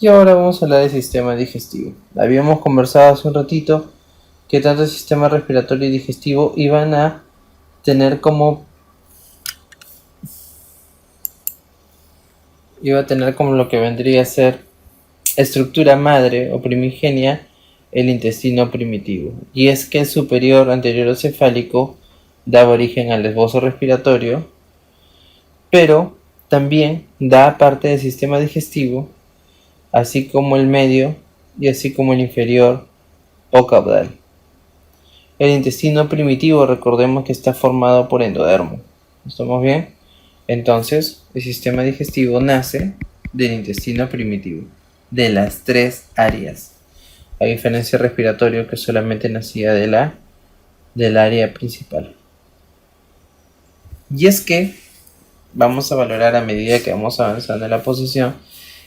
Y ahora vamos a hablar del sistema digestivo. Habíamos conversado hace un ratito que tanto el sistema respiratorio y digestivo iban a tener como lo que vendría a ser estructura madre o primigenia el intestino primitivo. Y es que el superior anterior cefálico daba origen al esbozo respiratorio, pero también da parte del sistema digestivo, así como el medio y así como el inferior o caudal. El intestino primitivo, recordemos que está formado por endodermo. ¿Estamos bien? Entonces, el sistema digestivo nace del intestino primitivo, de las tres áreas. A diferencia respiratorio que solamente nacía del área principal. Y es que vamos a valorar a medida que vamos avanzando en la posición.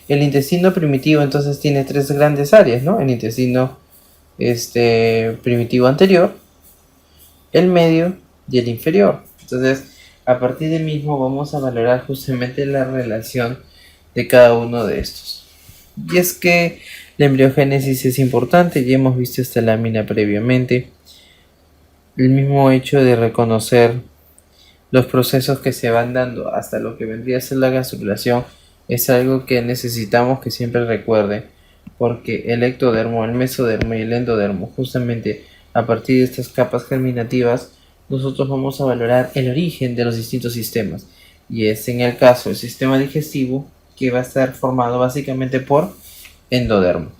El intestino primitivo entonces tiene tres grandes áreas, ¿no? El intestino primitivo anterior, el medio y el inferior. Entonces, a partir del mismo vamos a valorar justamente la relación de cada uno de estos. Y es que la embriogénesis es importante, ya hemos visto esta lámina previamente. El mismo hecho de reconocer los procesos que se van dando hasta lo que vendría a ser la gastrulación es algo que necesitamos que siempre recuerde, porque el ectodermo, el mesodermo y el endodermo, justamente a partir de estas capas germinativas, nosotros vamos a valorar el origen de los distintos sistemas. Y es en el caso del sistema digestivo que va a estar formado básicamente por endodermo.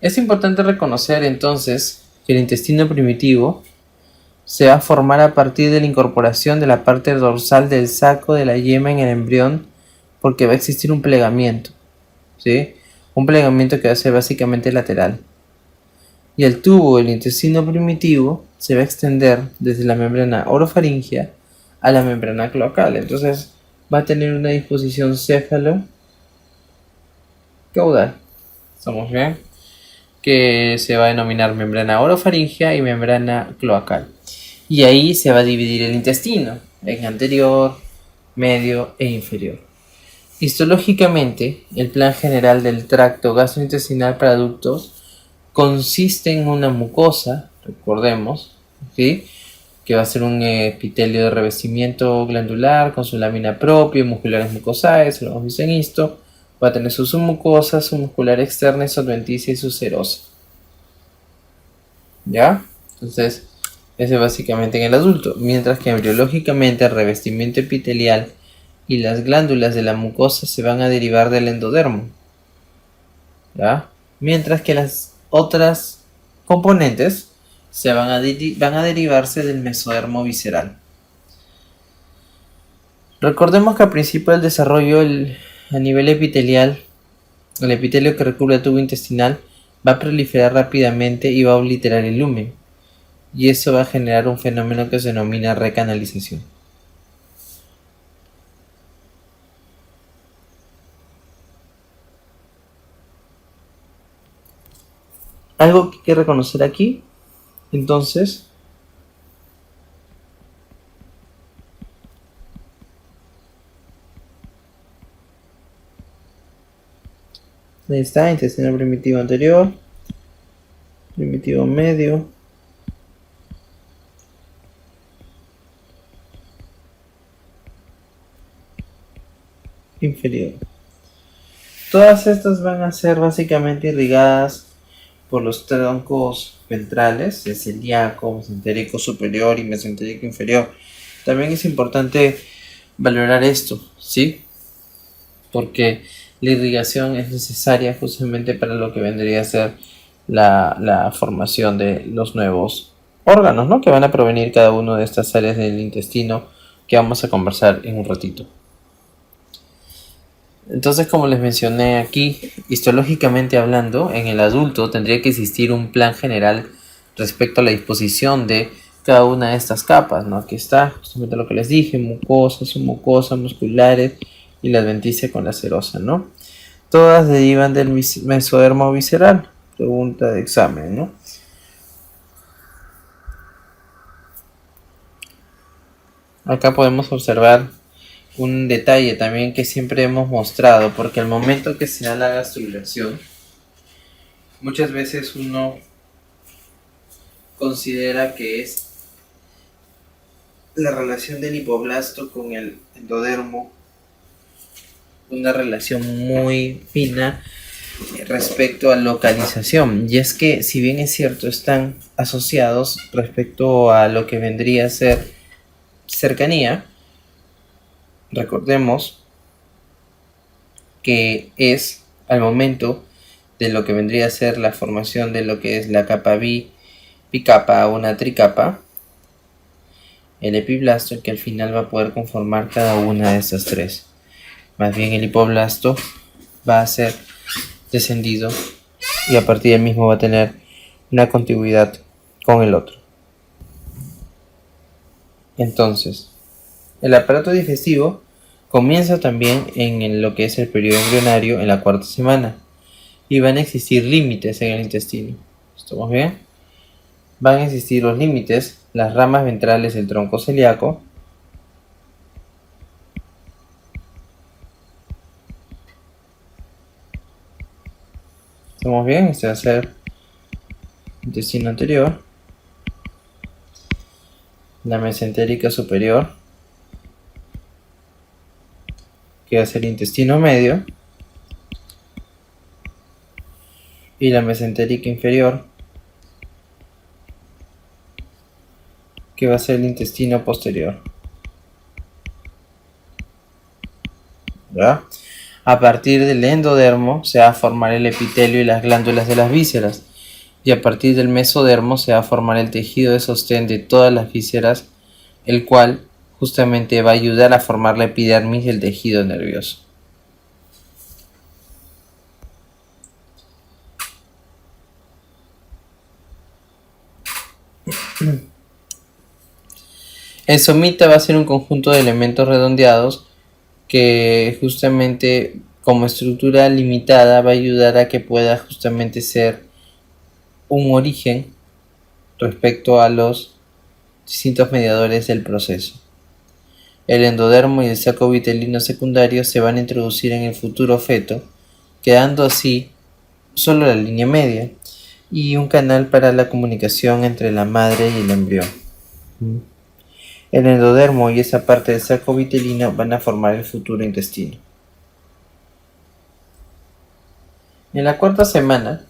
Es importante reconocer entonces que el intestino primitivo se va a formar a partir de la incorporación de la parte dorsal del saco de la yema en el embrión, porque va a existir un plegamiento, ¿sí? Un plegamiento que va a ser básicamente lateral. Y el tubo del intestino primitivo se va a extender desde la membrana orofaringea a la membrana cloacal. Entonces va a tener una disposición céfalo-caudal. ¿Estamos bien? Que se va a denominar membrana orofaringea y membrana cloacal. Y ahí se va a dividir el intestino en anterior, medio e inferior. Histológicamente, el plan general del tracto gastrointestinal para adultos consiste en una mucosa, recordemos, ¿sí? Que va a ser un epitelio de revestimiento glandular con su lámina propia, musculares mucosae, lo hemos visto en histo. Va a tener su submucosa, su muscular externa, su adventicia y su serosa. ¿Ya? Entonces, ese es básicamente en el adulto. Mientras que embriológicamente el revestimiento epitelial y las glándulas de la mucosa se van a derivar del endodermo. ¿Ya? Mientras que las otras componentes van a derivarse del mesodermo visceral. Recordemos que al principio del desarrollo, a nivel epitelial, el epitelio que recubre el tubo intestinal va a proliferar rápidamente y va a obliterar el lumen. Y eso va a generar un fenómeno que se denomina recanalización. Algo que hay que reconocer aquí, entonces, ahí está, intestino primitivo anterior, primitivo medio, inferior. Todas estas van a ser básicamente irrigadas por los troncos ventrales, el celíaco, mesentérico superior y mesentérico inferior. También es importante valorar esto, ¿sí? Porque la irrigación es necesaria justamente para lo que vendría a ser la formación de los nuevos órganos, ¿no? Que van a provenir cada uno de estas áreas del intestino que vamos a conversar en un ratito. Entonces, como les mencioné aquí, histológicamente hablando, en el adulto tendría que existir un plan general respecto a la disposición de cada una de estas capas, ¿no? Aquí está justamente lo que les dije, mucosa, submucosa, musculares y la adventicia con la serosa, ¿no? Todas derivan del mesodermo visceral. Pregunta de examen, ¿no? Acá podemos observar un detalle también que siempre hemos mostrado, porque al momento que se da la gastrulación, muchas veces uno considera que es la relación del hipoblasto con el endodermo una relación muy fina respecto a localización, y es que si bien es cierto están asociados respecto a lo que vendría a ser cercanía, recordemos que es al momento de lo que vendría a ser la formación de lo que es la capa bicapa o una tricapa, el epiblasto el que al final va a poder conformar cada una de estas tres. Más bien el hipoblasto va a ser descendido y a partir del mismo va a tener una contigüidad con el otro. Entonces, el aparato digestivo comienza también en lo que es el periodo embrionario en la cuarta semana y van a existir límites en el intestino. ¿Estamos bien? Van a existir los límites, las ramas ventrales del tronco celíaco, ¿estamos bien? Este va a ser intestino anterior, la mesentérica superior, que va a ser intestino medio, y la mesentérica inferior, que va a ser el intestino posterior. ¿Ya? A partir del endodermo se va a formar el epitelio y las glándulas de las vísceras, y a partir del mesodermo se va a formar el tejido de sostén de todas las vísceras, el cual justamente va a ayudar a formar la epidermis y el tejido nervioso. El somita va a ser un conjunto de elementos redondeados que justamente como estructura limitada va a ayudar a que pueda justamente ser un origen respecto a los distintos mediadores del proceso. El endodermo y el saco vitelino secundario se van a introducir en el futuro feto, quedando así solo la línea media y un canal para la comunicación entre la madre y el embrión. El endodermo y esa parte del saco vitelino van a formar el futuro intestino. En la cuarta semana,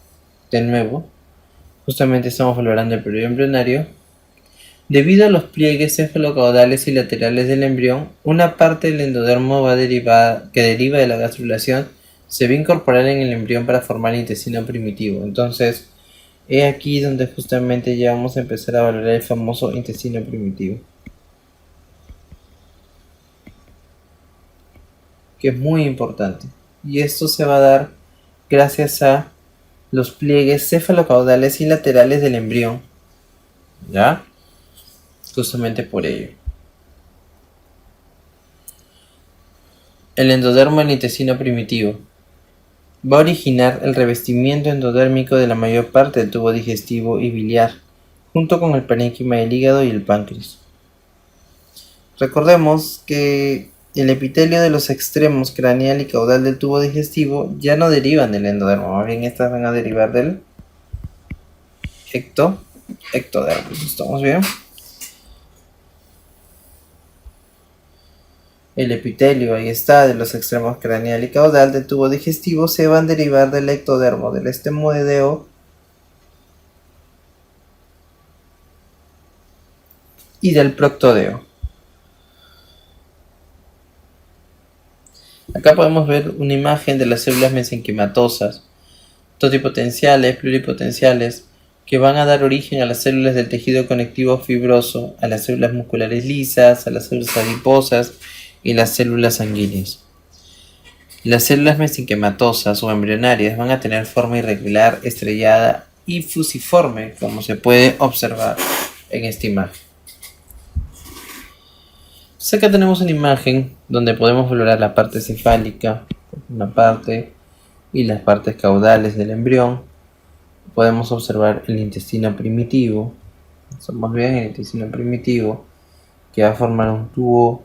de nuevo, justamente estamos valorando el periodo embrionario. Debido a los pliegues cefalocaudales y laterales del embrión, una parte del endodermo que deriva de la gastrulación se va a incorporar en el embrión para formar el intestino primitivo. Entonces, es aquí donde justamente ya vamos a empezar a valorar el famoso intestino primitivo, que es muy importante. Y esto se va a dar gracias a los pliegues cefalocaudales y laterales del embrión, ¿ya? Justamente por ello. El endodermo del intestino primitivo va a originar el revestimiento endodérmico de la mayor parte del tubo digestivo y biliar, junto con el parénquima del hígado y el páncreas. Recordemos que el epitelio de los extremos craneal y caudal del tubo digestivo ya no derivan del endodermo, más bien estas van a derivar del ectodermo. ¿Estamos bien? El epitelio, ahí está, de los extremos craneal y caudal del tubo digestivo se van a derivar del ectodermo, del estemoideo y del proctodeo. Acá podemos ver una imagen de las células mesenquimatosas, totipotenciales, pluripotenciales, que van a dar origen a las células del tejido conectivo fibroso, a las células musculares lisas, a las células adiposas y las células sanguíneas. Las células mesenquimatosas o embrionarias van a tener forma irregular, estrellada y fusiforme, como se puede observar en esta imagen. Entonces acá tenemos una imagen donde podemos valorar la parte cefálica, una parte, y las partes caudales del embrión. Podemos observar el intestino primitivo. Somos bien el intestino primitivo, que va a formar un tubo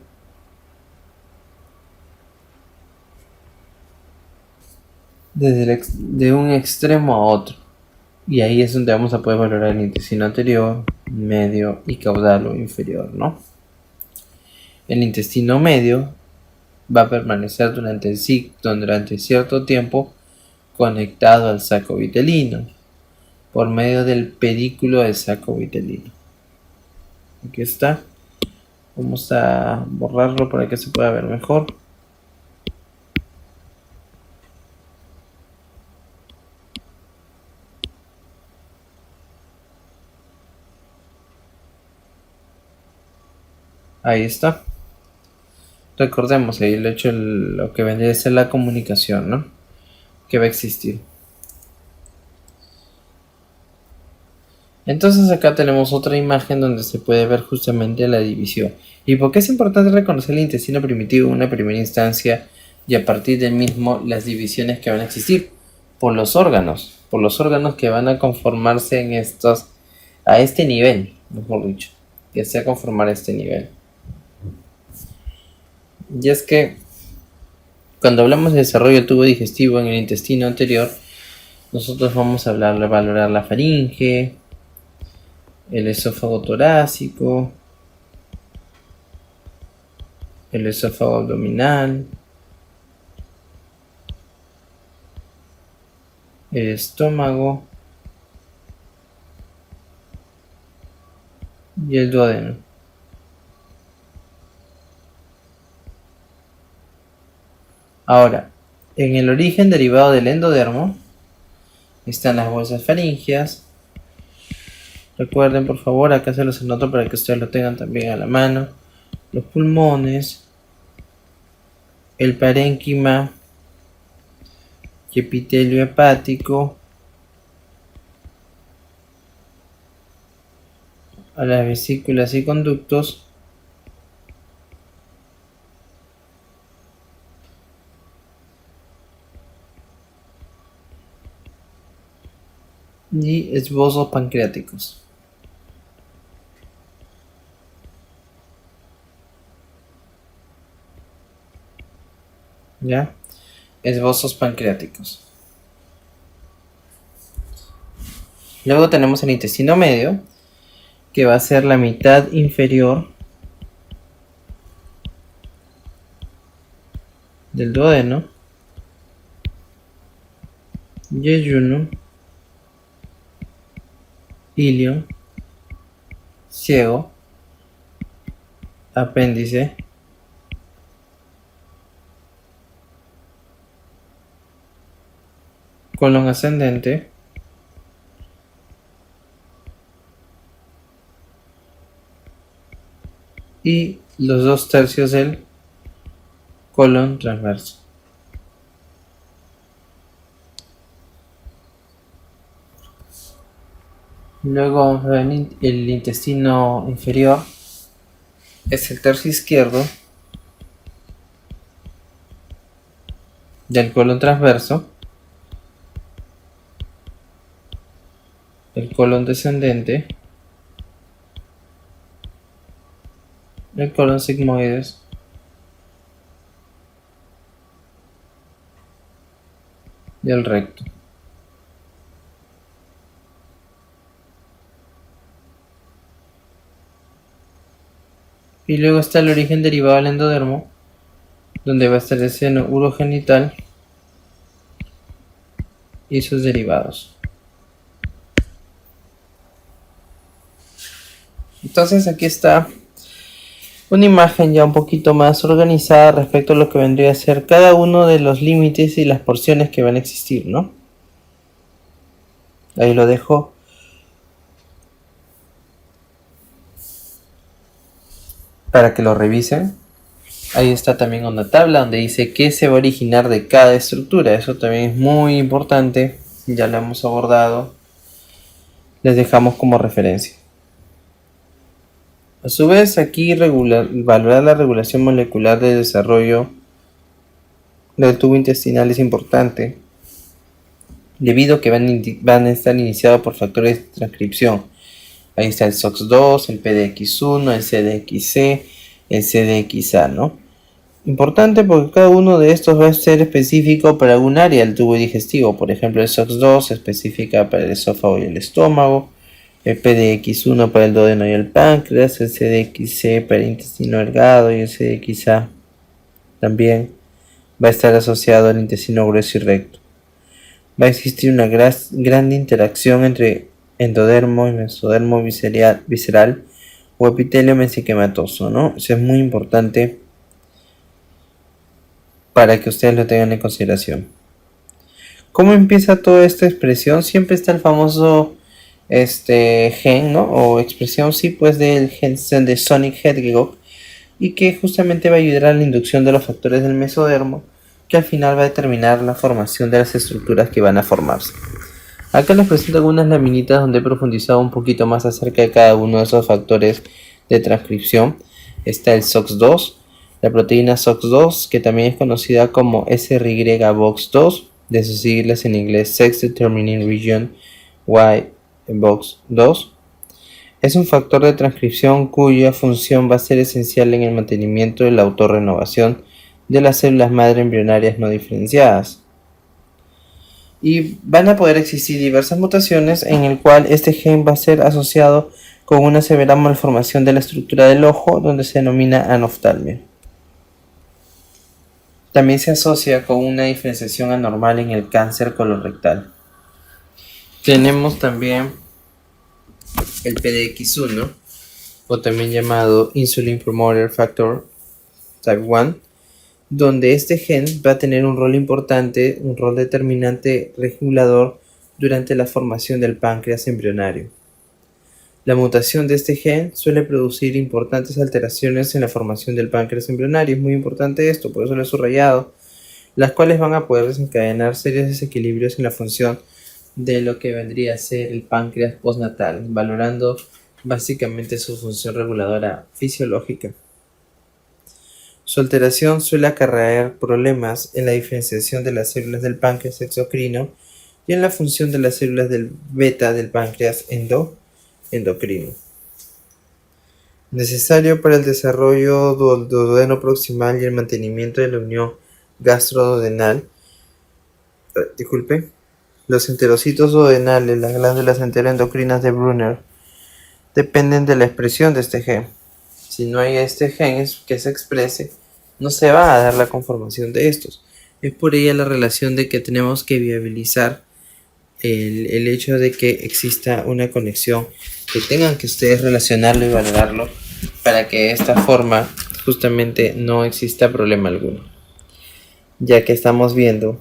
de un extremo a otro. Y ahí es donde vamos a poder valorar el intestino anterior, medio y caudal o inferior, ¿no? El intestino medio va a permanecer durante cierto tiempo conectado al saco vitelino por medio del pedículo del saco vitelino. Aquí está. Vamos a borrarlo para que se pueda ver mejor. Ahí está. Recordemos ahí lo que vendría a ser la comunicación, ¿no? Que va a existir. Entonces acá tenemos otra imagen donde se puede ver justamente la división. ¿Y por qué es importante reconocer el intestino primitivo en una primera instancia y a partir del mismo las divisiones que van a existir? Por los órganos que van a conformarse a este nivel, mejor dicho, que se va a conformar a este nivel. Y es que cuando hablamos de desarrollo del tubo digestivo en el intestino anterior, nosotros vamos a valorar la faringe, el esófago torácico, el esófago abdominal, el estómago y el duodeno. Ahora, en el origen derivado del endodermo están las bolsas faringeas. Recuerden, por favor, acá se los anoto para que ustedes lo tengan también a la mano. Los pulmones, el parénquima y epitelio hepático, a las vesículas y conductos, y esbozos pancreáticos. ¿Ya? Esbozos pancreáticos. Luego tenemos el intestino medio, que va a ser la mitad inferior del duodeno, yeyuno, ilio, ciego, apéndice, colon ascendente, y los 2/3 del colon transverso. Luego vamos a ver el intestino inferior, es el tercio izquierdo del colon transverso, el colon descendente, el colon sigmoides, y el recto. Y luego está el origen derivado del endodermo, donde va a estar el seno urogenital y sus derivados. Entonces aquí está una imagen ya un poquito más organizada respecto a lo que vendría a ser cada uno de los límites y las porciones que van a existir, ¿no? Ahí lo dejo. Para que lo revisen. Ahí está también una tabla donde dice qué se va a originar de cada estructura. Eso también es muy importante. Ya lo hemos abordado. Les dejamos como referencia. A su vez, aquí valorar la regulación molecular de desarrollo del tubo intestinal es importante, debido a que van a estar iniciados por factores de transcripción. Ahí está el SOX2, el PDX1, el CDXC, el CDXA, ¿no? Importante porque cada uno de estos va a ser específico para algún área del tubo digestivo. Por ejemplo, el SOX2 específica para el esófago y el estómago, el PDX1 para el duodeno y el páncreas, el CDXC para el intestino delgado y el CDXA también va a estar asociado al intestino grueso y recto. Va a existir una gran interacción entre endodermo y mesodermo visceral o epitelio mesenquimatoso, ¿no? Eso es muy importante para que ustedes lo tengan en consideración. ¿Cómo empieza toda esta expresión? Siempre está el famoso gen, ¿no? O expresión, sí, pues del gen de Sonic Hedgehog, y que justamente va a ayudar a la inducción de los factores del mesodermo, que al final va a determinar la formación de las estructuras que van a formarse. Acá les presento algunas laminitas donde he profundizado un poquito más acerca de cada uno de esos factores de transcripción. Está el SOX2, la proteína SOX2, que también es conocida como SRY-BOX2, de sus siglas en inglés Sex Determining Region Y-BOX2. Es un factor de transcripción cuya función va a ser esencial en el mantenimiento de la autorrenovación de las células madre embrionarias no diferenciadas. Y van a poder existir diversas mutaciones en el cual este gen va a ser asociado con una severa malformación de la estructura del ojo, donde se denomina anoftalmia. También se asocia con una diferenciación anormal en el cáncer colorectal. Tenemos también el PDX1, o también llamado Insulin Promoter Factor Type 1, donde este gen va a tener un rol importante, un rol determinante regulador durante la formación del páncreas embrionario. La mutación de este gen suele producir importantes alteraciones en la formación del páncreas embrionario. Es muy importante esto, por eso lo he subrayado, las cuales van a poder desencadenar serios desequilibrios en la función de lo que vendría a ser el páncreas postnatal, valorando básicamente su función reguladora fisiológica. Su alteración suele acarrear problemas en la diferenciación de las células del páncreas exocrino y en la función de las células del beta del páncreas endocrino. Necesario para el desarrollo del duodeno proximal y el mantenimiento de la unión gastroduodenal. Los enterocitos duodenales, las glándulas enteroendocrinas de Brunner, dependen de la expresión de este gen. Si no hay este gen que se exprese, no se va a dar la conformación de estos. Es por ello la relación de que tenemos que viabilizar el hecho de que exista una conexión, que tengan que ustedes relacionarlo y valorarlo para que de esta forma justamente no exista problema alguno, ya que estamos viendo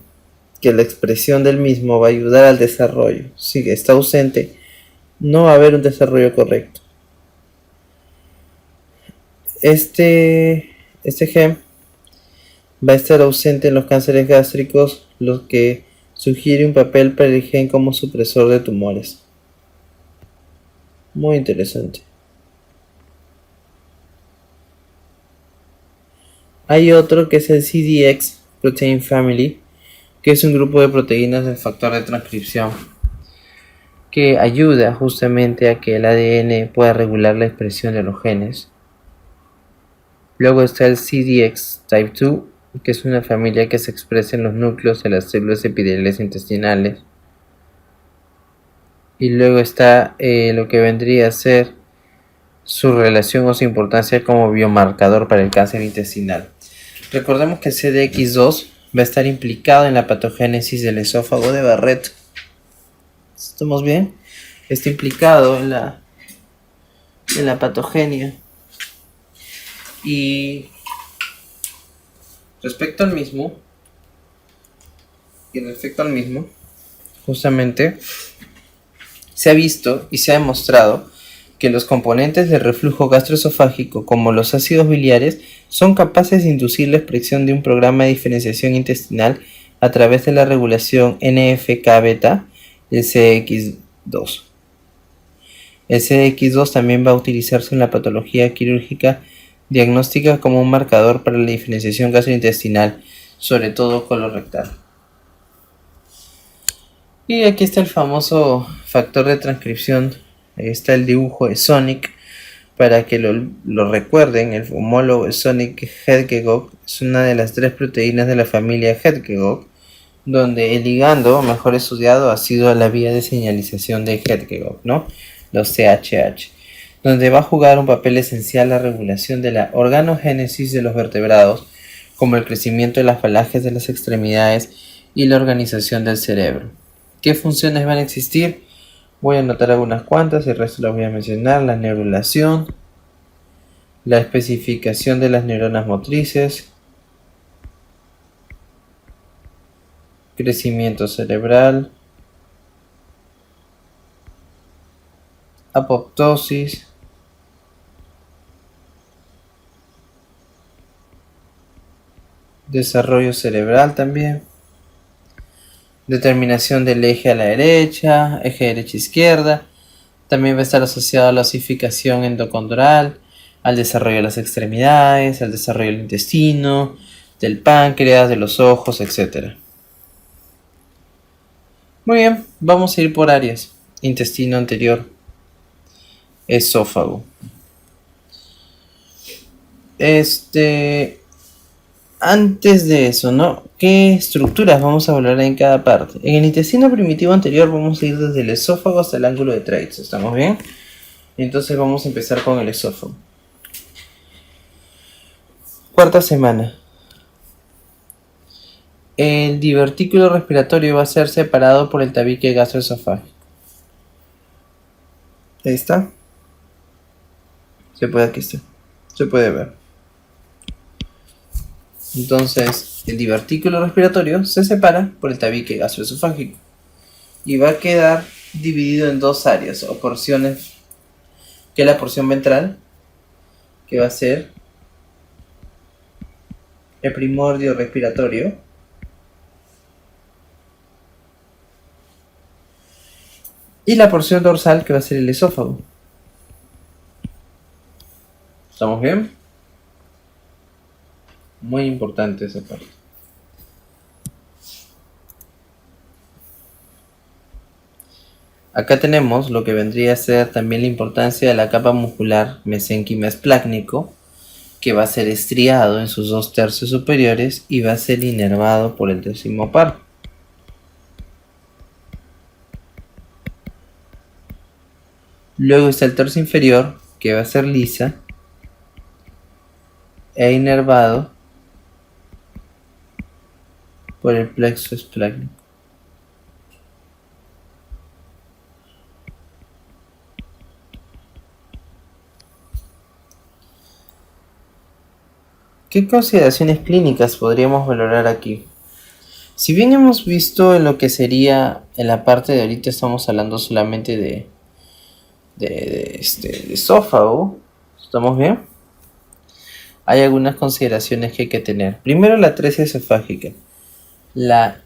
que la expresión del mismo va a ayudar al desarrollo. Si está ausente, no va a haber un desarrollo correcto. Este gen va a estar ausente en los cánceres gástricos, lo que sugiere un papel para el gen como supresor de tumores. Muy interesante. Hay otro que es el CDX Protein Family, que es un grupo de proteínas del factor de transcripción que ayuda justamente a que el ADN pueda regular la expresión de los genes. Luego está el CDX Type 2, que es una familia que se expresa en los núcleos de las células epiteliales intestinales. Y luego está lo que vendría a ser su relación o su importancia como biomarcador para el cáncer intestinal. Recordemos que el CDX2 va a estar implicado en la patogénesis del esófago de Barrett. ¿Estamos bien? Está implicado en la patogenia. Y respecto al mismo, justamente se ha visto y se ha demostrado que los componentes del reflujo gastroesofágico, como los ácidos biliares, son capaces de inducir la expresión de un programa de diferenciación intestinal a través de la regulación NF-κ-beta del CDX2. El CDX2 también va a utilizarse en la patología quirúrgica diagnóstica como un marcador para la diferenciación gastrointestinal, sobre todo colorectal. Y aquí está el famoso factor de transcripción. Ahí está el dibujo de Sonic Para que lo recuerden, el homólogo Sonic Hedgehog es una de las 3 proteínas de la familia Hedgehog, donde el ligando mejor estudiado ha sido la vía de señalización de Hedgehog, ¿no? Los CHH, donde va a jugar un papel esencial la regulación de la organogénesis de los vertebrados, como el crecimiento de las falanges de las extremidades y la organización del cerebro. ¿Qué funciones van a existir? Voy a anotar algunas cuantas y el resto las voy a mencionar. La neurulación, la especificación de las neuronas motrices, crecimiento cerebral, apoptosis, desarrollo cerebral también, determinación del eje a la derecha, eje derecha-izquierda. También va a estar asociado a la osificación endocondral, al desarrollo de las extremidades, al desarrollo del intestino, del páncreas, de los ojos, etc. Muy bien, vamos a ir por áreas. Intestino anterior, esófago. Antes de eso, ¿no? ¿Qué estructuras vamos a hablar en cada parte? En el intestino primitivo anterior vamos a ir desde el esófago hasta el ángulo de Treitz, ¿estamos bien? Entonces vamos a empezar con el esófago. Cuarta semana. El divertículo respiratorio va a ser separado por el tabique gastroesofágico. Ahí está. Aquí está. Se puede ver. Entonces, el divertículo respiratorio se separa por el tabique gastroesofágico y va a quedar dividido en 2 áreas o porciones, que es la porción ventral, que va a ser el primordio respiratorio, y la porción dorsal, que va a ser el esófago. ¿Estamos bien? Muy importante esa parte. Acá tenemos lo que vendría a ser también la importancia de la capa muscular mesénquima esplácnico, que va a ser estriado en sus 2 tercios superiores y va a ser inervado por el 10º par. Luego está el tercio inferior, que va a ser lisa e inervado por el plexo esplácnico. ¿Qué consideraciones clínicas podríamos valorar aquí? Si bien hemos visto en lo que sería en la parte de ahorita, estamos hablando solamente de esófago, ¿estamos bien? Hay algunas consideraciones que hay que tener. Primero, la atresia esofágica. La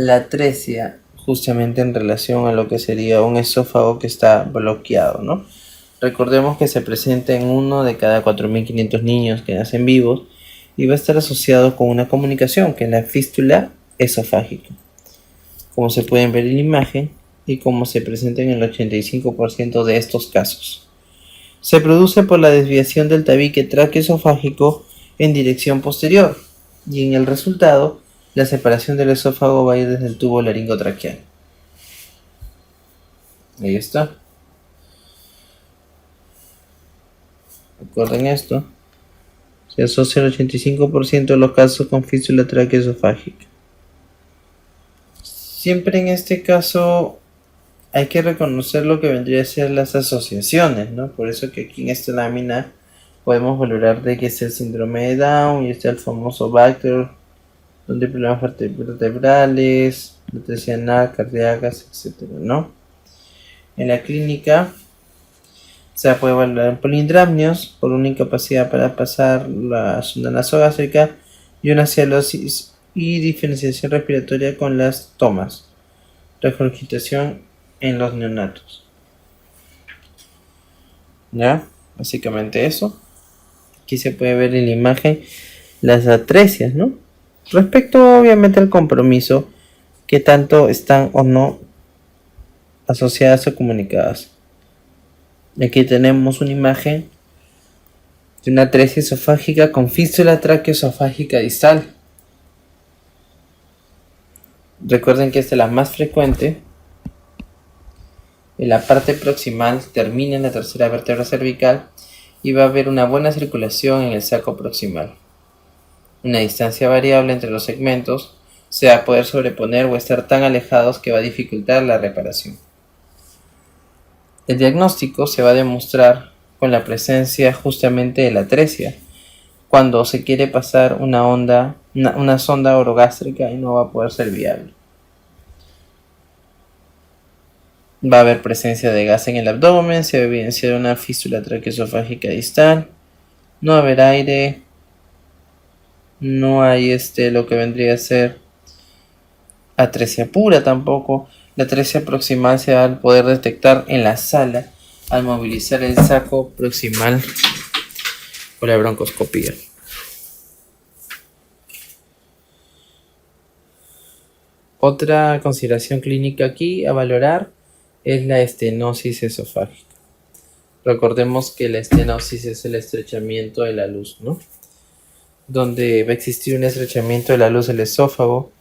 atresia, justamente en relación a lo que sería un esófago que está bloqueado, ¿no? Recordemos que se presenta en 1 de cada 4.500 niños que nacen vivos y va a estar asociado con una comunicación, que es la fístula esofágica, como se pueden ver en la imagen y como se presenta en el 85% de estos casos. Se produce por la desviación del tabique traqueoesofágico en dirección posterior y en el resultado la separación del esófago va a ir desde el tubo laringotraqueal. Ahí está. Recuerden esto. Se asocia el 85% de los casos con fístula traqueoesofágica. Siempre en este caso hay que reconocer lo que vendría a ser las asociaciones, ¿no? Por eso que aquí en esta lámina podemos valorar de que es el síndrome de Down y está el famoso Bacter, donde hay problemas vertebrales, atresia anal, cardíacas, etc., ¿no? En la clínica se puede valorar polindramnios por una incapacidad para pasar la sonda nasogástrica y una cialosis y diferenciación respiratoria con las tomas, regurgitación en los neonatos. ¿Ya? Básicamente eso. Aquí se puede ver en la imagen las atresias, ¿no? Respecto obviamente al compromiso, que tanto están o no asociadas o comunicadas. Aquí tenemos una imagen de una atresia esofágica con fístula traqueoesofágica distal. Recuerden que esta es la más frecuente. En la parte proximal termina en la tercera vértebra cervical y va a haber una buena circulación en el saco proximal. Una distancia variable entre los segmentos se va a poder sobreponer o estar tan alejados que va a dificultar la reparación. El diagnóstico se va a demostrar con la presencia justamente de la atresia, cuando se quiere pasar una sonda orogástrica y no va a poder ser viable. Va a haber presencia de gas en el abdomen, se va a evidenciar una fístula traqueoesofágica distal, no va a haber aire, no hay lo que vendría a ser atresia pura tampoco. La atresia proximal se va a poder detectar en la sala al movilizar el saco proximal con la broncoscopía. Otra consideración clínica aquí a valorar es la estenosis esofágica. Recordemos que la estenosis es el estrechamiento de la luz, ¿no? Donde va a existir un estrechamiento de la luz del esófago.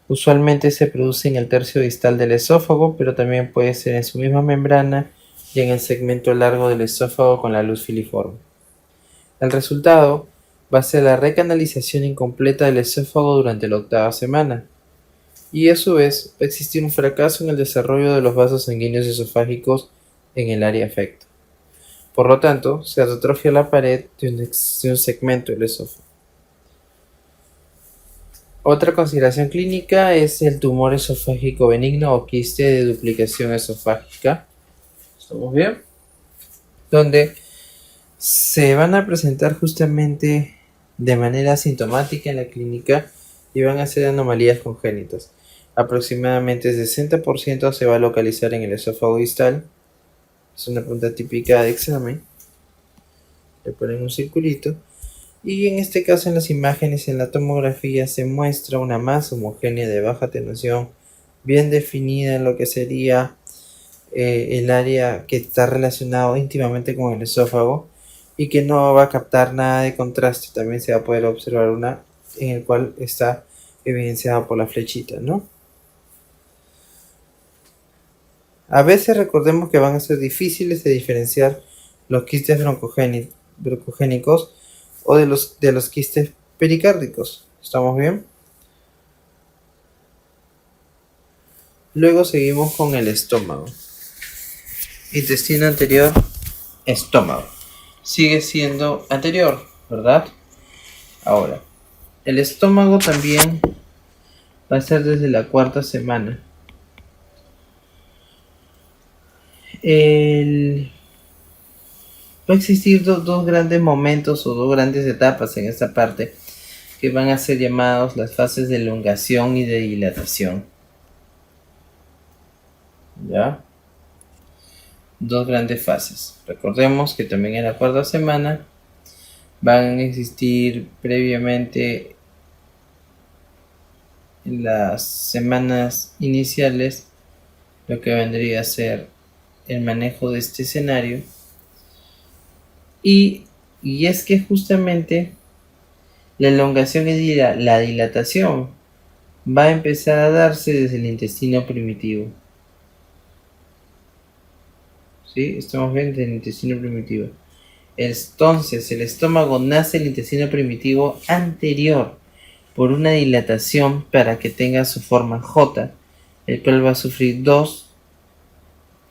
Usualmente se produce en el tercio distal del esófago, pero también puede ser en su misma membrana y en el segmento largo del esófago con la luz filiforme. El resultado va a ser la recanalización incompleta del esófago durante la octava semana, y a su vez va a existir un fracaso en el desarrollo de los vasos sanguíneos esofágicos en el área afecta. Por lo tanto, se atrofia la pared de un segmento del esófago. Otra consideración clínica es el tumor esofágico benigno o quiste de duplicación esofágica. ¿Estamos bien? Donde se van a presentar justamente de manera asintomática en la clínica y van a ser anomalías congénitas. Aproximadamente el 60% se va a localizar en el esófago distal. Es una pregunta típica de examen. Le ponen un circulito. Y en este caso en las imágenes en la tomografía se muestra una masa homogénea de baja atenuación bien definida en lo que sería el área que está relacionado íntimamente con el esófago y que no va a captar nada de contraste. También se va a poder observar una en el cual está evidenciada por la flechita, ¿no? A veces recordemos que van a ser difíciles de diferenciar los quistes broncogénicos o de los quistes pericárdicos. ¿Estamos bien? Luego seguimos con el estómago. Intestino anterior, estómago. Sigue siendo anterior, ¿verdad? Ahora, el estómago también va a ser desde la cuarta semana. Va a existir dos grandes momentos o dos grandes etapas en esta parte que van a ser llamados las fases de elongación y de dilatación. ¿Ya? Dos grandes fases. Recordemos que también en la cuarta semana van a existir previamente en las semanas iniciales lo que vendría a ser el manejo de este escenario. Y es que justamente la elongación y la dilatación va a empezar a darse desde el intestino primitivo. ¿Sí? Estamos viendo desde el intestino primitivo. Entonces, el estómago nace del intestino primitivo anterior por una dilatación para que tenga su forma J, el cual va a sufrir dos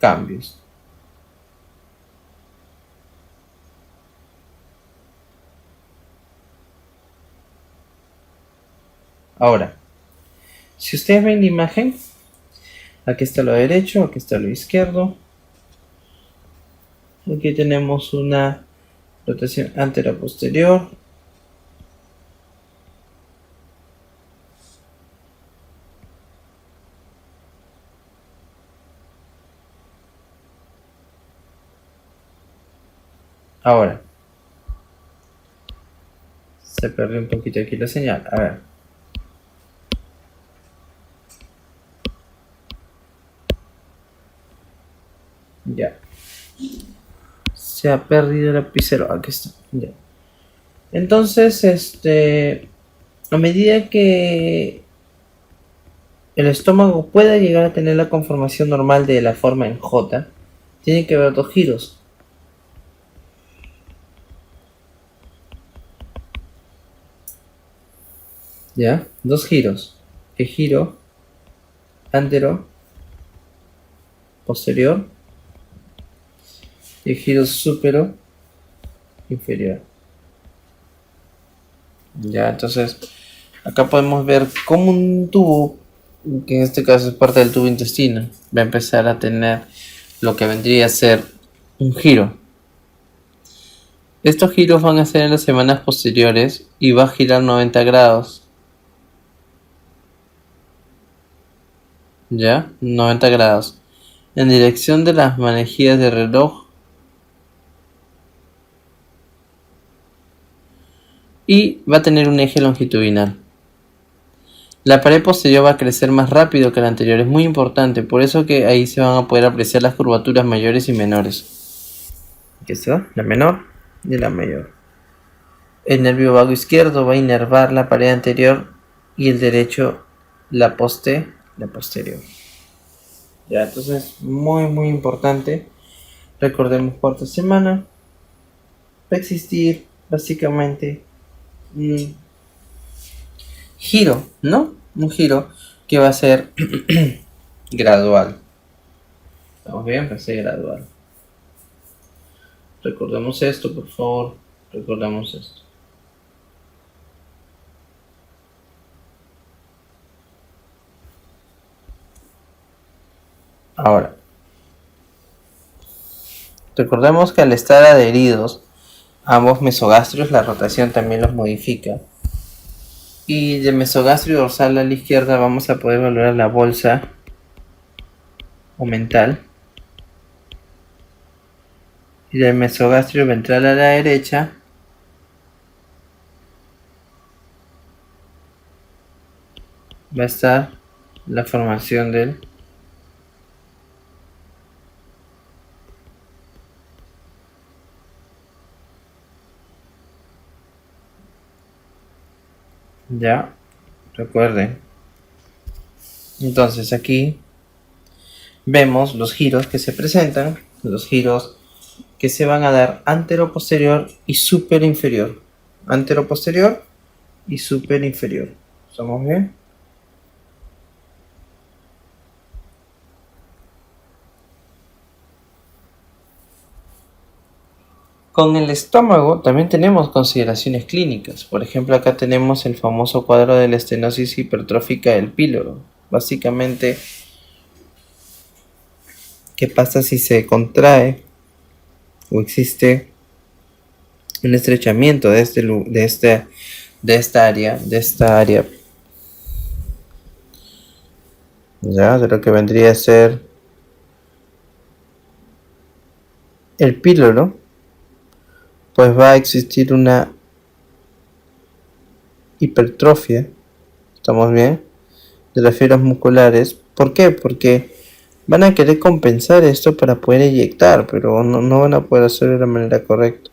cambios. Ahora, si ustedes ven la imagen, aquí está lo derecho, aquí está lo izquierdo. Aquí tenemos una rotación antero-posterior. Ahora, se perdió un poquito aquí la señal. A ver. Ya. Se ha perdido el lapicero. Aquí está. Ya. Entonces, a medida que el estómago pueda llegar a tener la conformación normal de la forma en J, tiene que haber dos giros. ¿Ya? Dos giros. El giro antero, posterior, y el giro supero, inferior. Ya, entonces, acá podemos ver cómo un tubo, que en este caso es parte del tubo intestino, va a empezar a tener lo que vendría a ser un giro. Estos giros van a ser en las semanas posteriores y va a girar 90 grados. ¿Ya? 90 grados. En dirección de las manejillas del reloj. Y va a tener un eje longitudinal. La pared posterior va a crecer más rápido que la anterior. Es muy importante. Por eso que ahí se van a poder apreciar las curvaturas mayores y menores. Aquí está, la menor y la mayor. El nervio vago izquierdo va a inervar la pared anterior y el derecho la posterior. Ya, entonces muy importante. Recordemos cuarta semana. Va a existir básicamente un giro, ¿no? Un giro que va a ser gradual. ¿Estamos bien? Va a ser gradual. Recordemos esto, por favor. Recordemos esto. Ahora, recordemos que al estar adheridos ambos mesogastrios, la rotación también los modifica. Y de mesogastrio dorsal a la izquierda vamos a poder valorar la bolsa omental. Y del mesogastrio ventral a la derecha va a estar la formación del ya, recuerden. Entonces aquí vemos los giros que se presentan, los giros que se van a dar antero-posterior y superinferior. Antero-posterior y superinferior. ¿Estamos bien? Con el estómago también tenemos consideraciones clínicas. Por ejemplo, acá tenemos el famoso cuadro de la estenosis hipertrófica del píloro. Básicamente, ¿qué pasa si se contrae o existe un estrechamiento de esta área, ya, de lo que vendría a ser el píloro? Pues va a existir una hipertrofia, ¿estamos bien?, de las fibras musculares. ¿Por qué? Porque van a querer compensar esto para poder eyectar, pero no van a poder hacerlo de la manera correcta.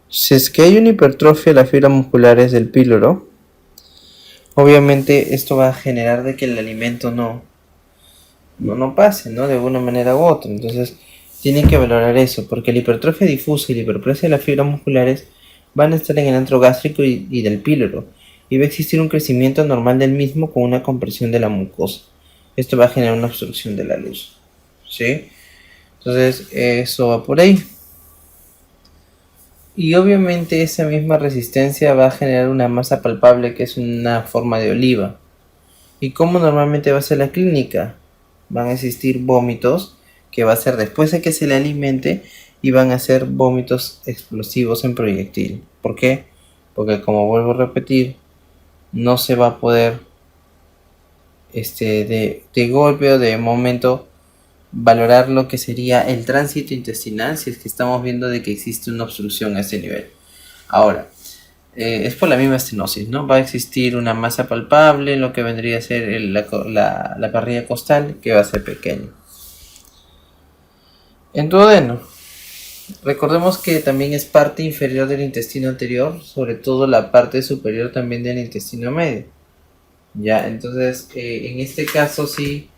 Si es que hay una hipertrofia de las fibras musculares del píloro, obviamente esto va a generar de que el alimento no pase, ¿no? De alguna manera u otra. Entonces tienen que valorar eso, porque la hipertrofia difusa y la hiperplasia de las fibras musculares van a estar en el antro gástrico y del píloro, y va a existir un crecimiento normal del mismo con una compresión de la mucosa. Esto va a generar una obstrucción de la luz, ¿sí? Entonces eso va por ahí. Y obviamente esa misma resistencia va a generar una masa palpable que es una forma de oliva. ¿Y cómo normalmente va a ser la clínica? Van a existir vómitos, que va a ser después de que se le alimente, y van a ser vómitos explosivos en proyectil. ¿Por qué? Porque, como vuelvo a repetir, no se va a poder de golpe o de momento valorar lo que sería el tránsito intestinal si es que estamos viendo de que existe una obstrucción a ese nivel. Ahora, es por la misma estenosis, ¿no? Va a existir una masa palpable en lo que vendría a ser la parrilla costal, que va a ser pequeña. En duodeno, recordemos que también es parte inferior del intestino anterior, sobre todo la parte superior también del intestino medio. Ya, entonces en este caso sí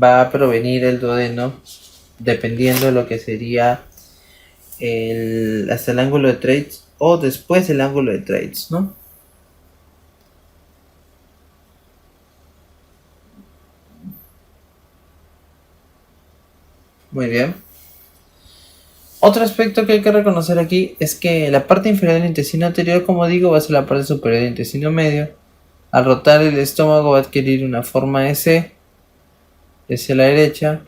va a provenir el duodeno dependiendo de lo que sería hasta el ángulo de Treitz o después del ángulo de Treitz, ¿no? Muy bien. Otro aspecto que hay que reconocer aquí es que la parte inferior del intestino anterior, como digo, va a ser la parte superior del intestino medio. Al rotar el estómago va a adquirir una forma S hacia la derecha.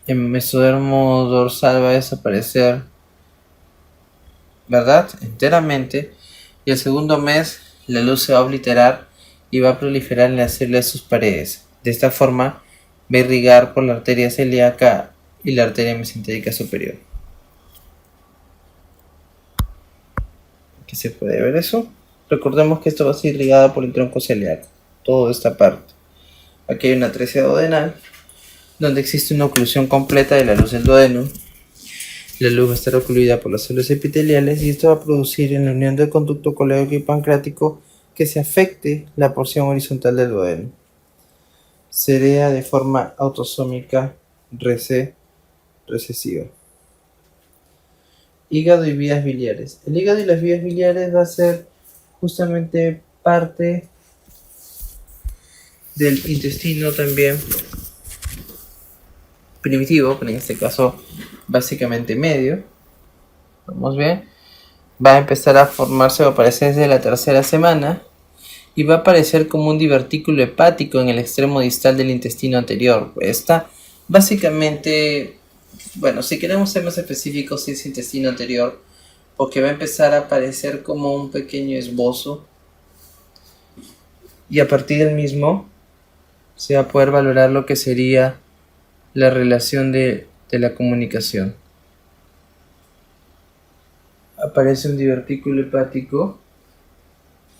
El mesodermo dorsal va a desaparecer, ¿verdad? Enteramente. Y el segundo mes la luz se va a obliterar y va a proliferar en las células de sus paredes. De esta forma va a irrigar por la arteria celíaca y la arteria mesentérica superior. ¿Qué se puede ver eso? Recordemos que esto va a ser irrigado por el tronco celíaco, toda esta parte. Aquí hay una atresia duodenal, donde existe una oclusión completa de la luz del duodeno. La luz va a estar ocluida por las células epiteliales y esto va a producir en la unión del conducto colédoco y pancreático que se afecte la porción horizontal del duodeno. Sería de forma autosómica recesiva. Hígado y vías biliares. El hígado y las vías biliares va a ser justamente parte del intestino también primitivo, pero en este caso básicamente medio. Vamos bien. Va a empezar a formarse o aparecer desde la tercera semana y va a aparecer como un divertículo hepático en el extremo distal del intestino anterior. Está básicamente, bueno, si queremos ser más específicos, si es intestino anterior, porque va a empezar a aparecer como un pequeño esbozo y a partir del mismo se va a poder valorar lo que sería la relación de la comunicación. Aparece un divertículo hepático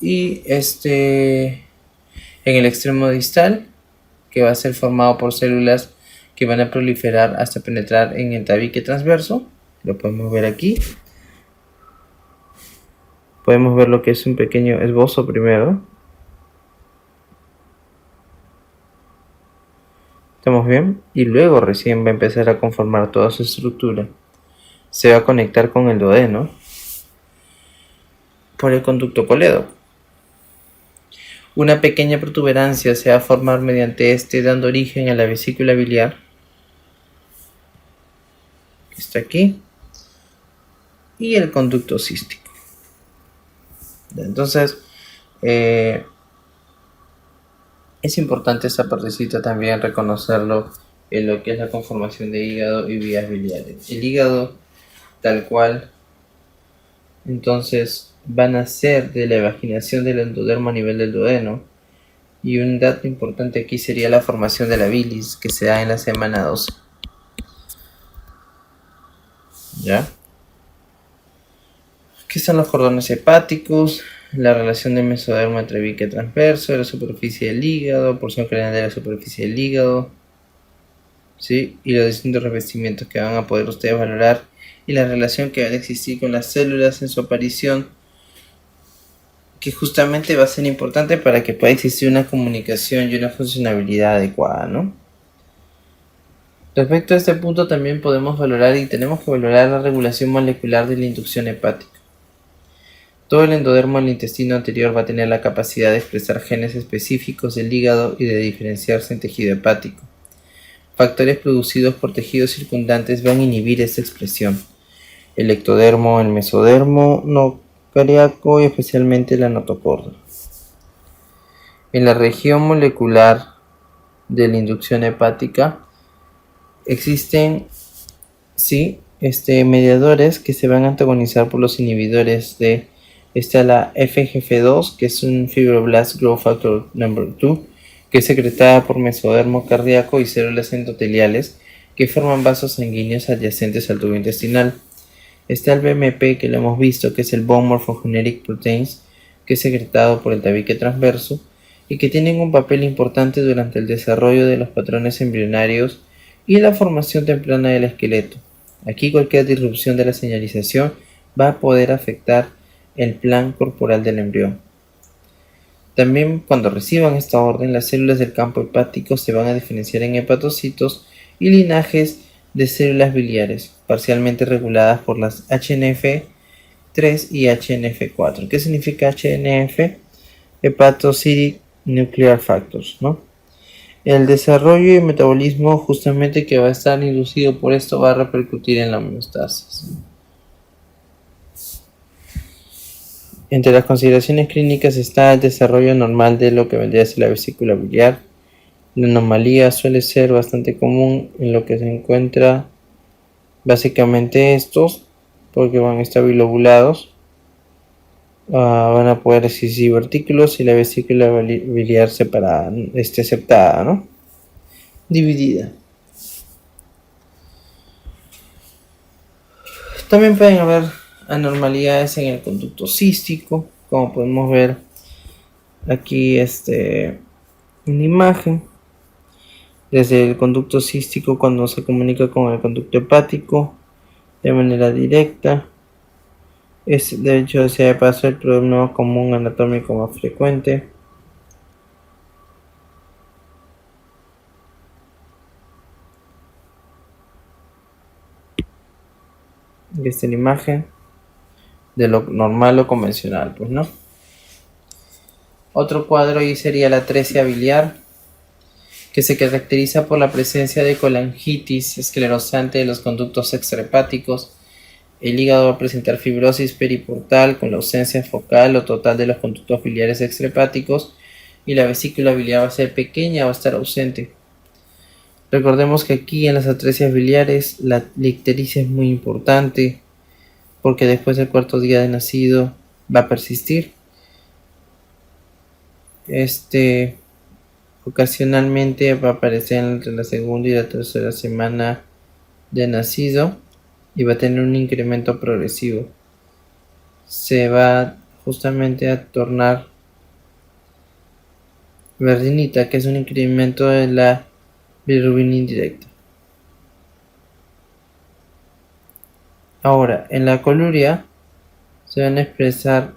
y en el extremo distal, que va a ser formado por células que van a proliferar hasta penetrar en el tabique transverso. Lo podemos ver aquí. Podemos ver lo que es un pequeño esbozo primero. ¿Estamos bien? Y luego recién va a empezar a conformar toda su estructura. Se va a conectar con el duodeno por el conducto colédoco. Una pequeña protuberancia se va a formar mediante dando origen a la vesícula biliar, que está aquí, y el conducto cístico. Entonces, es importante esta partecita también reconocerlo en lo que es la conformación de hígado y vías biliares. El hígado, tal cual, entonces va a nacer de la evaginación del endodermo a nivel del duodeno. Y un dato importante aquí sería la formación de la bilis, que se da en la semana 12. ¿Ya? ¿Qué son los cordones hepáticos? La relación del mesodermo entre víquea transverso, la superficie del hígado, porción craneal de la superficie del hígado, ¿sí? Y los distintos revestimientos que van a poder ustedes valorar y la relación que van a existir con las células en su aparición, que justamente va a ser importante para que pueda existir una comunicación y una funcionabilidad adecuada, ¿no? Respecto a este punto también podemos valorar y tenemos que valorar la regulación molecular de la inducción hepática. Todo el endodermo del intestino anterior va a tener la capacidad de expresar genes específicos del hígado y de diferenciarse en tejido hepático. Factores producidos por tejidos circundantes van a inhibir esta expresión. El ectodermo, el mesodermo, no cardíaco y especialmente la notocorda. En la región molecular de la inducción hepática existen, sí, mediadores que se van a antagonizar por los inhibidores de está la FGF2, que es un Fibroblast Growth Factor number 2, que es secretada por mesodermo cardíaco y células endoteliales que forman vasos sanguíneos adyacentes al tubo intestinal. Está el BMP, que lo hemos visto, que es el Bone Morphogenetic Proteins, que es secretado por el tabique transverso y que tienen un papel importante durante el desarrollo de los patrones embrionarios y la formación temprana del esqueleto. Aquí cualquier disrupción de la señalización va a poder afectar el plan corporal del embrión. También cuando reciban esta orden, las células del campo hepático se van a diferenciar en hepatocitos y linajes de células biliares, parcialmente reguladas por las HNF3 y HNF4. ¿Qué significa HNF? Hepatocytic Nuclear Factors, ¿no? El desarrollo y metabolismo justamente que va a estar inducido por esto va a repercutir en la homeostasis. Entre las consideraciones clínicas está el desarrollo normal de lo que vendría a ser la vesícula biliar. La anomalía suele ser bastante común en lo que se encuentra básicamente estos, porque van a estar bilobulados. Van a poder existir divertículos y la vesícula biliar separada, septada, ¿no? Dividida. También pueden haber anormalidades en el conducto cístico, como podemos ver aquí en imagen. Desde el conducto cístico, cuando se comunica con el conducto hepático de manera directa, es de hecho se paso el problema común anatómico más frecuente. Y esta es la imagen de lo normal o convencional, pues, ¿no? Otro cuadro ahí sería la atresia biliar, que se caracteriza por la presencia de colangitis esclerosante de los conductos extrahepáticos. El hígado va a presentar fibrosis periportal con la ausencia focal o total de los conductos biliares extrahepáticos, y la vesícula biliar va a ser pequeña o va a estar ausente. Recordemos que aquí en las atresias biliares la ictericia es muy importante, porque después del cuarto día de nacido va a persistir. Ocasionalmente va a aparecer entre la segunda y la tercera semana de nacido y va a tener un incremento progresivo. Se va justamente a tornar verdinita, que es un incremento de la bilirrubina indirecta. Ahora, en la coluria se van a expresar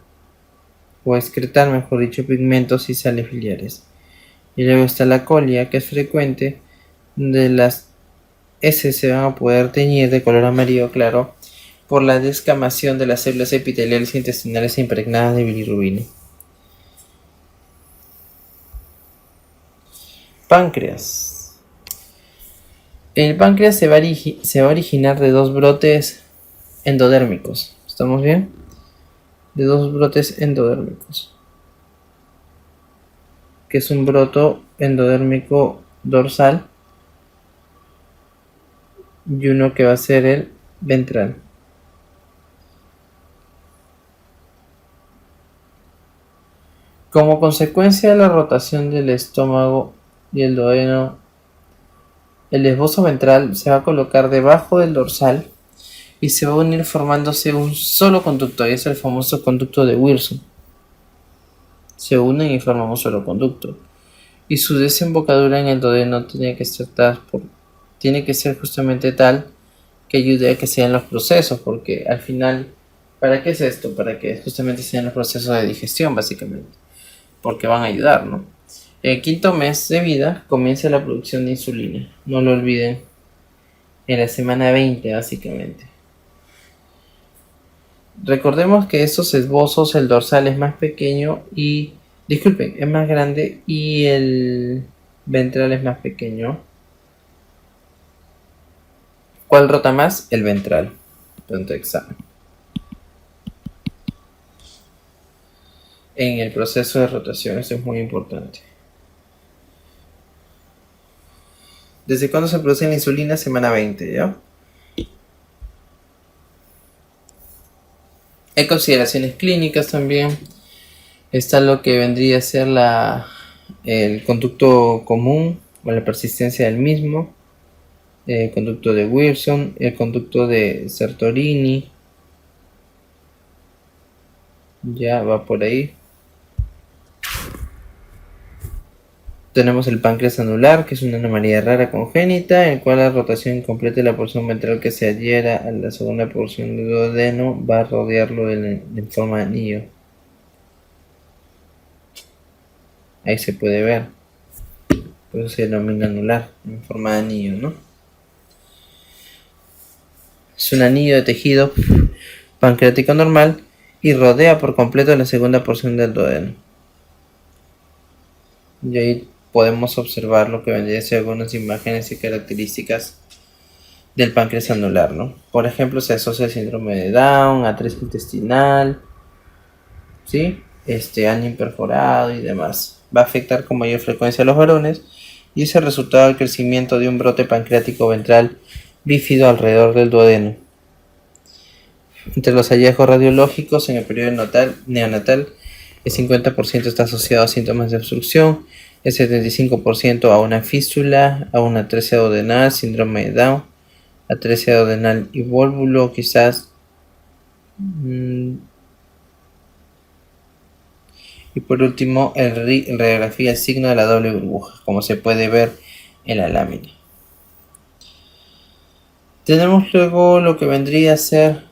o excretar, mejor dicho, pigmentos y sales biliares. Y luego está la colia, que es frecuente, donde las S se van a poder teñir de color amarillo claro por la descamación de las células epiteliales intestinales impregnadas de bilirrubina. Páncreas. El páncreas se va a originar de dos brotes endodérmicos. ¿Estamos bien? De dos brotes endodérmicos, que es un broto endodérmico dorsal y uno que va a ser el ventral. Como consecuencia de la rotación del estómago y el duodeno, el esbozo ventral se va a colocar debajo del dorsal y se va a unir formándose un solo conducto, y es el famoso conducto de Wilson. Se unen y forman un solo conducto, y su desembocadura en el duodeno tiene que ser justamente tal que ayude a que sean los procesos, porque al final, ¿para qué es esto? Para que justamente sean los procesos de digestión, básicamente, porque van a ayudar, ¿no? En el quinto mes de vida comienza la producción de insulina, no lo olviden, en la semana 20 básicamente. Recordemos que estos esbozos, el dorsal es más pequeño y, disculpen, es más grande y el ventral es más pequeño. ¿Cuál rota más? El ventral. Punto examen. En el proceso de rotación, esto es muy importante. ¿Desde cuándo se produce la insulina? Semana 20, ¿ya? Hay consideraciones clínicas también. Está lo que vendría a ser el conducto común o la persistencia del mismo, el conducto de Wilson, el conducto de Sertorini, Ya va por ahí. Tenemos el páncreas anular, que es una anomalía rara congénita, en el cual la rotación incompleta de la porción ventral que se adhiera a la segunda porción del duodeno va a rodearlo en forma de anillo. Ahí se puede ver. Por eso se denomina anular, en forma de anillo, ¿no? Es un anillo de tejido pancreático normal y rodea por completo la segunda porción del duodeno. Y ahí podemos observar lo que vendría a ser algunas imágenes y características del páncreas anular, ¿no? Por ejemplo, se asocia al síndrome de Down, atrés intestinal, ¿sí? Año imperforado y demás. Va a afectar con mayor frecuencia a los varones y es el resultado del crecimiento de un brote pancreático ventral bífido alrededor del duodeno. Entre los hallazgos radiológicos en el periodo neonatal, el 50% está asociado a síntomas de obstrucción, el 75% a una fístula, a una atresia duodenal, síndrome de Down, atresia duodenal y vólvulo, quizás. Y por último, en radiografía el signo de la doble burbuja, como se puede ver en la lámina. Tenemos luego lo que vendría a ser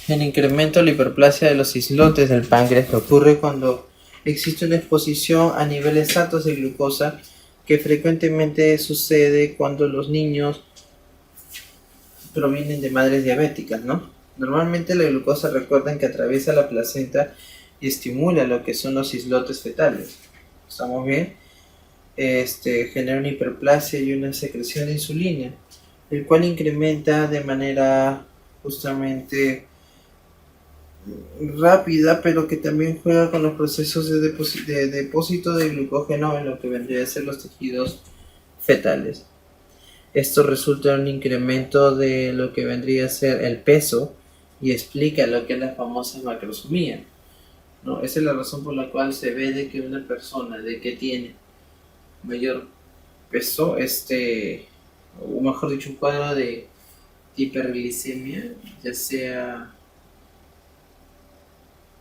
el incremento de la hiperplasia de los islotes del páncreas, que ocurre cuando existe una exposición a niveles altos de glucosa, que frecuentemente sucede cuando los niños provienen de madres diabéticas, ¿no? Normalmente la glucosa, recuerden que atraviesa la placenta y estimula lo que son los islotes fetales. ¿Estamos bien? Genera una hiperplasia y una secreción de insulina, el cual incrementa de manera justamente rápida, pero que también juega con los procesos de depósito de glucógeno en lo que vendría a ser los tejidos fetales. Esto resulta en un incremento de lo que vendría a ser el peso y explica lo que es la famosa macrosomía, ¿no? Esa es la razón por la cual se ve de que una persona de que tiene mayor peso, o mejor dicho, un cuadro de hiperglicemia, ya sea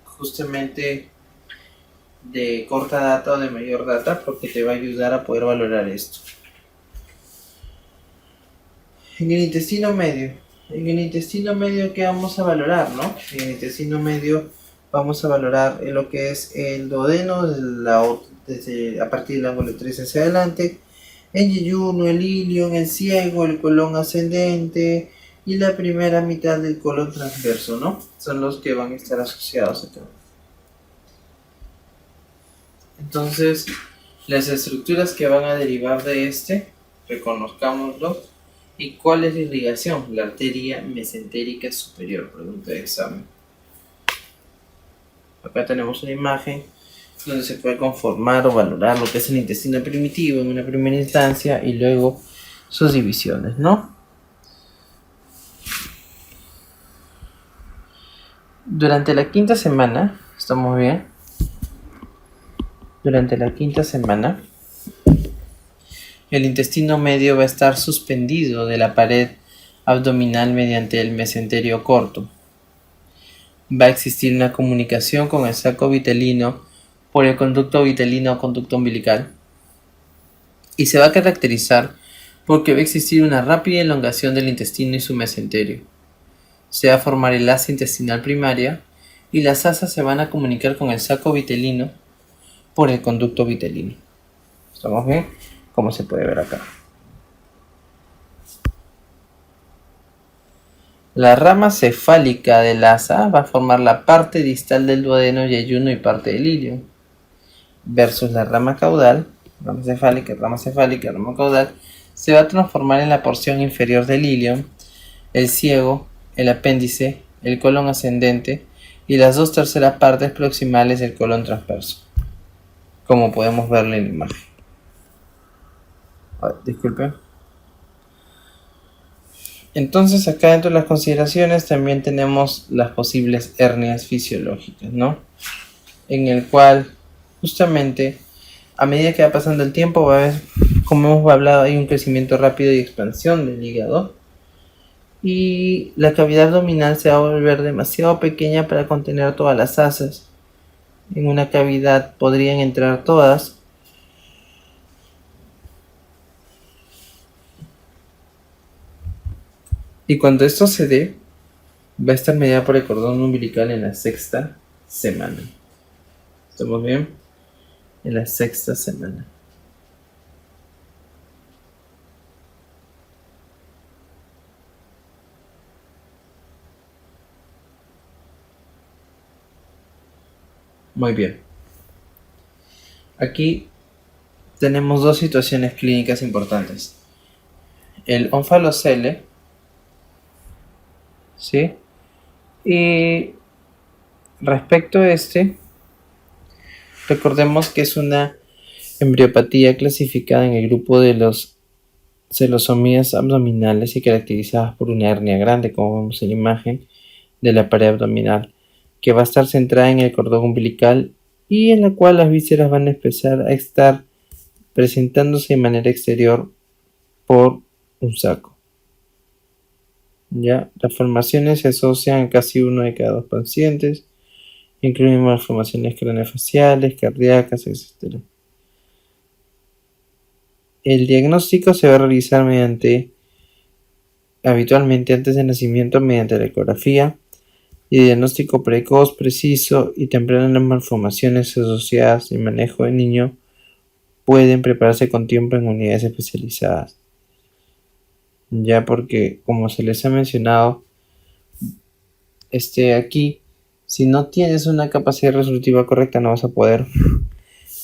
justamente de corta data o de mayor data, porque te va a ayudar a poder valorar esto. En el intestino medio, ¿qué vamos a valorar, no? En el intestino medio vamos a valorar lo que es el duodeno, a partir del ángulo 3 hacia adelante, el yeyuno, el ilion, el ciego, el colon ascendente y la primera mitad del colon transverso, ¿no? Son los que van a estar asociados acá. Entonces, las estructuras que van a derivar de reconozcámoslo. ¿Y cuál es la irrigación? La arteria mesentérica superior, pregunta de examen. Acá tenemos una imagen donde se puede conformar o valorar lo que es el intestino primitivo en una primera instancia y luego sus divisiones, ¿no? Durante la quinta semana, ¿estamos bien? Durante la quinta semana, el intestino medio va a estar suspendido de la pared abdominal mediante el mesenterio corto. Va a existir una comunicación con el saco vitelino por el conducto vitelino o conducto umbilical y se va a caracterizar porque va a existir una rápida elongación del intestino y su mesenterio. Se va a formar el asa intestinal primaria y las asas se van a comunicar con el saco vitelino por el conducto vitelino. ¿Estamos bien? Como se puede ver acá. La rama cefálica del asa va a formar la parte distal del duodeno, yeyuno y parte del ilion, versus la rama caudal, rama cefálica, rama caudal, se va a transformar en la porción inferior del ilion, el ciego, el apéndice, el colon ascendente y las 2/3 partes proximales del colon transverso, como podemos verlo en la imagen. Disculpen. Entonces acá dentro de las consideraciones también tenemos las posibles hernias fisiológicas, ¿no? En el cual justamente a medida que va pasando el tiempo va a haber, como hemos hablado, hay un crecimiento rápido y expansión del hígado, y la cavidad abdominal se va a volver demasiado pequeña para contener todas las asas. En una cavidad podrían entrar todas. Y cuando esto se dé, va a estar mediada por el cordón umbilical en la sexta semana. ¿Estamos bien? En la sexta semana. Muy bien. Aquí tenemos dos situaciones clínicas importantes. El onfalocele, ¿sí? Y respecto a este, recordemos que es una embriopatía clasificada en el grupo de los celosomías abdominales y caracterizadas por una hernia grande, como vemos en la imagen de la pared abdominal, que va a estar centrada en el cordón umbilical y en la cual las vísceras van a empezar a estar presentándose de manera exterior por un saco. ¿Ya? Las formaciones se asocian a casi uno de cada dos pacientes, incluyen malformaciones craneofaciales, cardíacas, etc. El diagnóstico se va a realizar habitualmente antes del nacimiento mediante la ecografía y diagnóstico precoz, preciso y temprano en las malformaciones asociadas y manejo del niño pueden prepararse con tiempo en unidades especializadas. Ya porque, como se les ha mencionado, aquí, si no tienes una capacidad resolutiva correcta, no vas a poder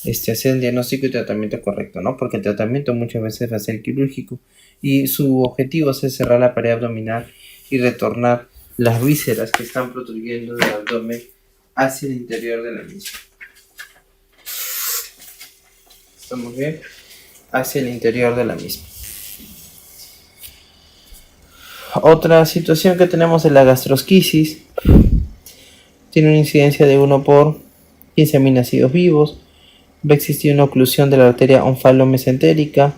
hacer el diagnóstico y tratamiento correcto, ¿no? Porque el tratamiento muchas veces va a ser quirúrgico y su objetivo es cerrar la pared abdominal y retornar las vísceras que están protrudiendo del abdomen hacia el interior de la misma. ¿Estamos bien? Hacia el interior de la misma. Otra situación que tenemos es la gastrosquisis. Tiene una incidencia de 1 por 15.000 nacidos vivos. Va a existir una oclusión de la arteria onfalomesentérica,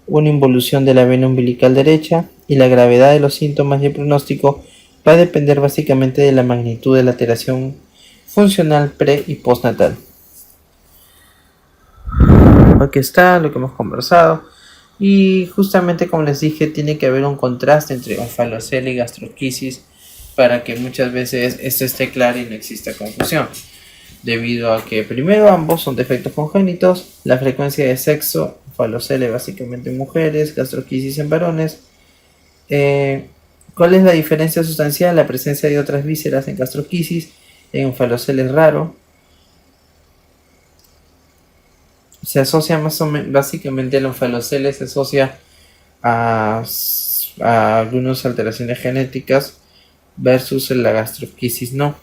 una involución de la vena umbilical derecha y la gravedad de los síntomas y el pronóstico va a depender básicamente de la magnitud de la alteración funcional pre y postnatal. Aquí está lo que hemos conversado y justamente como les dije tiene que haber un contraste entre onfalocele y gastrosquisis para que muchas veces esto esté claro y no exista confusión, debido a que primero ambos son defectos congénitos, la frecuencia de sexo, onfalocele básicamente en mujeres, gastrosquisis en varones. ¿Cuál es la diferencia sustancial? La presencia de otras vísceras en gastrosquisis, en onfalocele es raro. Se asocia más o menos, básicamente el onfalocele se asocia a algunas alteraciones genéticas versus la gastrosquisis no.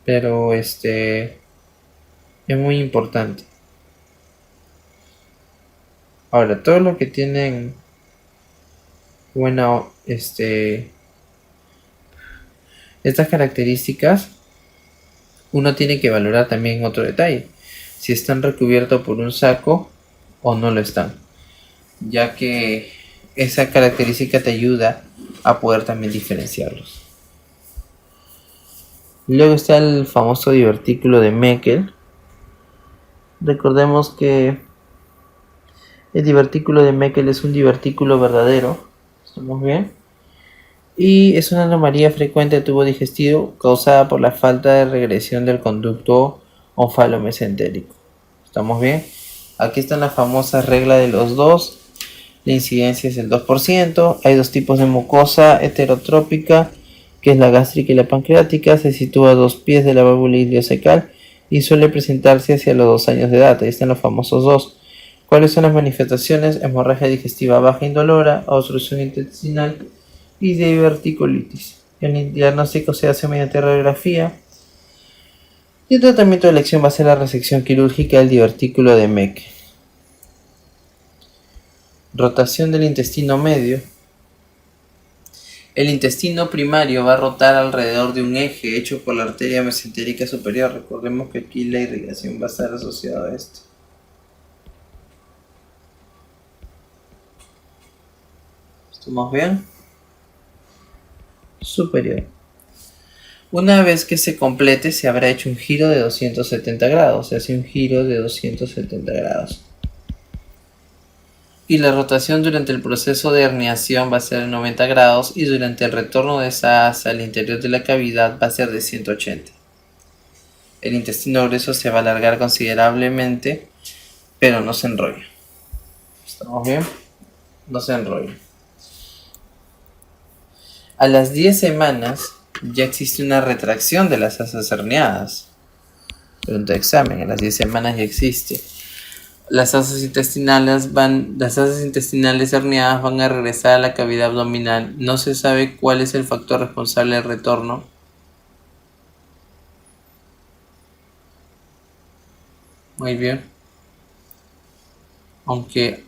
Pero es muy importante. Ahora, todo lo que tienen estas características, uno tiene que valorar también otro detalle, si están recubiertos por un saco o no lo están, ya que esa característica te ayuda a poder también diferenciarlos. Luego está el famoso divertículo de Meckel. Recordemos que el divertículo de Meckel es un divertículo verdadero, ¿estamos bien? Y es una anomalía frecuente de tubo digestivo causada por la falta de regresión del conducto onfalomesentérico. ¿Estamos bien? Aquí está la famosa regla de los 2. La incidencia es el 2%. Hay dos tipos de mucosa heterotrópica, que es la gástrica y la pancreática. Se sitúa a 2 pies de la válvula ileocecal y suele presentarse hacia los 2 años de edad. Ahí están los famosos 2. ¿Cuáles son las manifestaciones? Hemorragia digestiva baja indolora, obstrucción intestinal y diverticulitis. El diagnóstico se hace mediante radiografía y el tratamiento de elección va a ser la resección quirúrgica del divertículo de Meckel. Rotación del intestino medio. El intestino primario va a rotar alrededor de un eje hecho por la arteria mesentérica superior. Recordemos que aquí la irrigación va a estar asociada a esto. ¿Estamos bien? Superior. Una vez que se complete, se habrá hecho un giro de 270 grados. Se hace un giro de 270 grados. Y la rotación durante el proceso de herniación va a ser de 90 grados y durante el retorno de esa asa al interior de la cavidad va a ser de 180. El intestino grueso se va a alargar considerablemente, pero no se enrolla. ¿Estamos bien? No se enrolla. A las 10 semanas ya existe una retracción de las asas herniadas. Pregunta de examen, a las 10 semanas ya existe. Las asas intestinales herniadas van a regresar a la cavidad abdominal. No se sabe cuál es el factor responsable del retorno. Muy bien. Aunque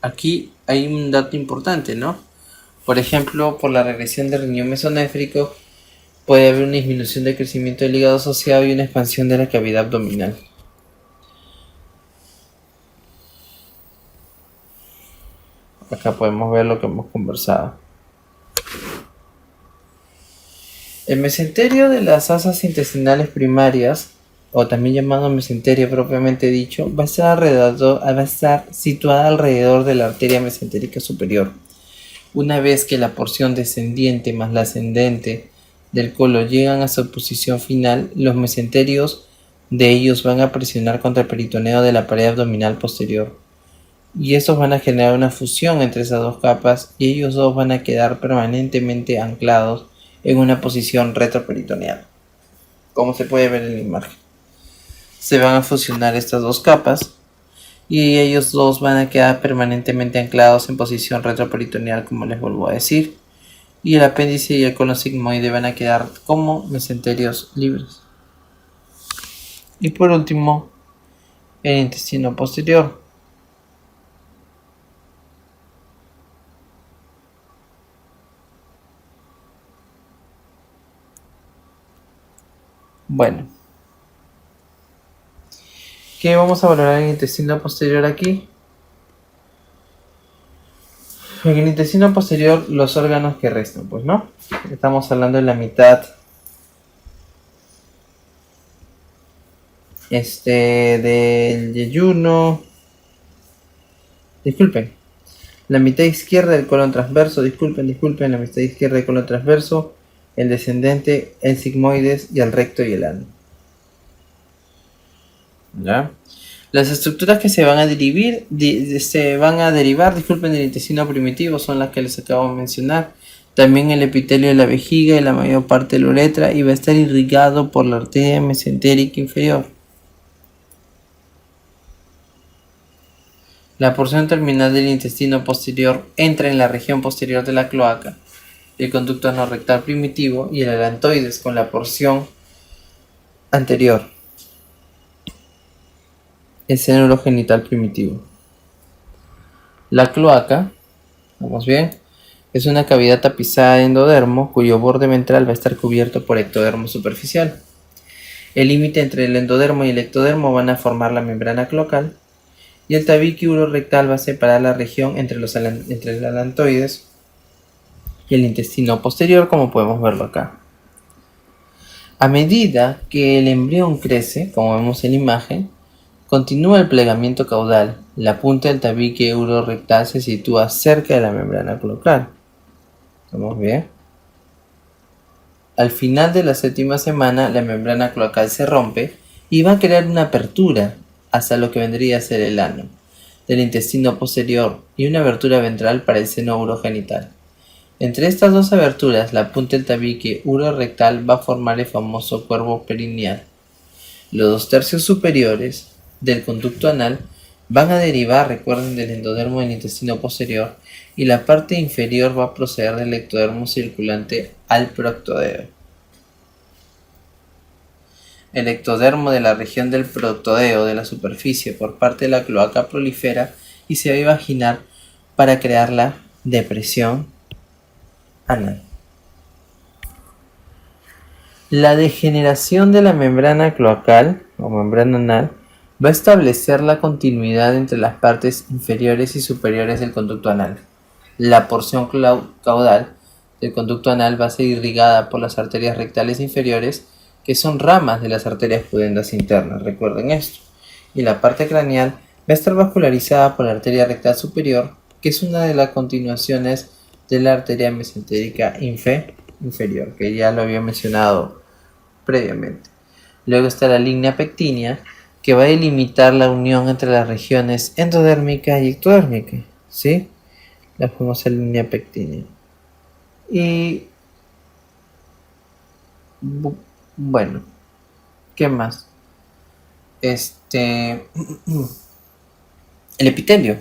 aquí hay un dato importante, ¿no? Por ejemplo, por la regresión del riñón mesonéfrico puede haber una disminución del crecimiento del hígado asociado y una expansión de la cavidad abdominal. Acá podemos ver lo que hemos conversado. El mesenterio de las asas intestinales primarias, o también llamado mesenterio propiamente dicho, va a estar situada alrededor de la arteria mesentérica superior. Una vez que la porción descendiente más la ascendente del colon llegan a su posición final, los mesenterios de ellos van a presionar contra el peritoneo de la pared abdominal posterior. Y estos van a generar una fusión entre esas dos capas y ellos dos van a quedar permanentemente anclados en una posición retroperitoneal, como se puede ver en la imagen. Se van a fusionar estas dos capas y ellos dos van a quedar permanentemente anclados en posición retroperitoneal, como les vuelvo a decir, y el apéndice y el colon sigmoide van a quedar como mesenterios libres. Y por último, el intestino posterior. Bueno, ¿qué vamos a valorar en el intestino posterior aquí? En el intestino posterior, los órganos que restan, pues no. Estamos hablando de la mitad del yeyuno. Disculpen. La mitad izquierda del colon transverso, disculpen, la mitad izquierda del colon transverso, el descendente, el sigmoides y el recto y el ano. ¿Ya? Las estructuras que se van a derivar, del intestino primitivo son las que les acabo de mencionar. También el epitelio de la vejiga y la mayor parte de la uretra, y va a estar irrigado por la arteria mesentérica inferior. La porción terminal del intestino posterior entra en la región posterior de la cloaca, el conducto ano rectal primitivo y el alantoides con la porción anterior, el seno urogenital primitivo. La cloaca, vamos bien, es una cavidad tapizada de endodermo cuyo borde ventral va a estar cubierto por ectodermo superficial. El límite entre el endodermo y el ectodermo van a formar la membrana cloacal y el tabique urorectal va a separar la región entre el alantoides y el intestino posterior, como podemos verlo acá. A medida que el embrión crece, como vemos en la imagen, continúa el plegamiento caudal. La punta del tabique urorectal se sitúa cerca de la membrana cloacal. ¿Estamos bien? Al final de la 7ª semana, la membrana cloacal se rompe y va a crear una apertura hacia lo que vendría a ser el ano del intestino posterior y una abertura ventral para el seno urogenital. Entre estas dos aberturas, la punta del tabique urorectal va a formar el famoso cuerpo perineal. Los 2/3 superiores del conducto anal van a derivar, recuerden, del endodermo del intestino posterior, y la parte inferior va a proceder del ectodermo circulante al proctodeo. El ectodermo de la región del proctodeo de la superficie por parte de la cloaca prolifera y se va a imaginar para crear la depresión anal. La degeneración de la membrana cloacal o membrana anal va a establecer la continuidad entre las partes inferiores y superiores del conducto anal. La porción caudal del conducto anal va a ser irrigada por las arterias rectales inferiores, que son ramas de las arterias pudendas internas, recuerden esto. Y la parte craneal va a estar vascularizada por la arteria rectal superior, que es una de las continuaciones de la arteria mesentérica inferior, que ya lo había mencionado previamente. Luego está la línea pectínea, que va a delimitar la unión entre las regiones endodérmica y ectodérmica, ¿sí? La famosa línea pectínea. Y bueno, ¿qué más? El epitelio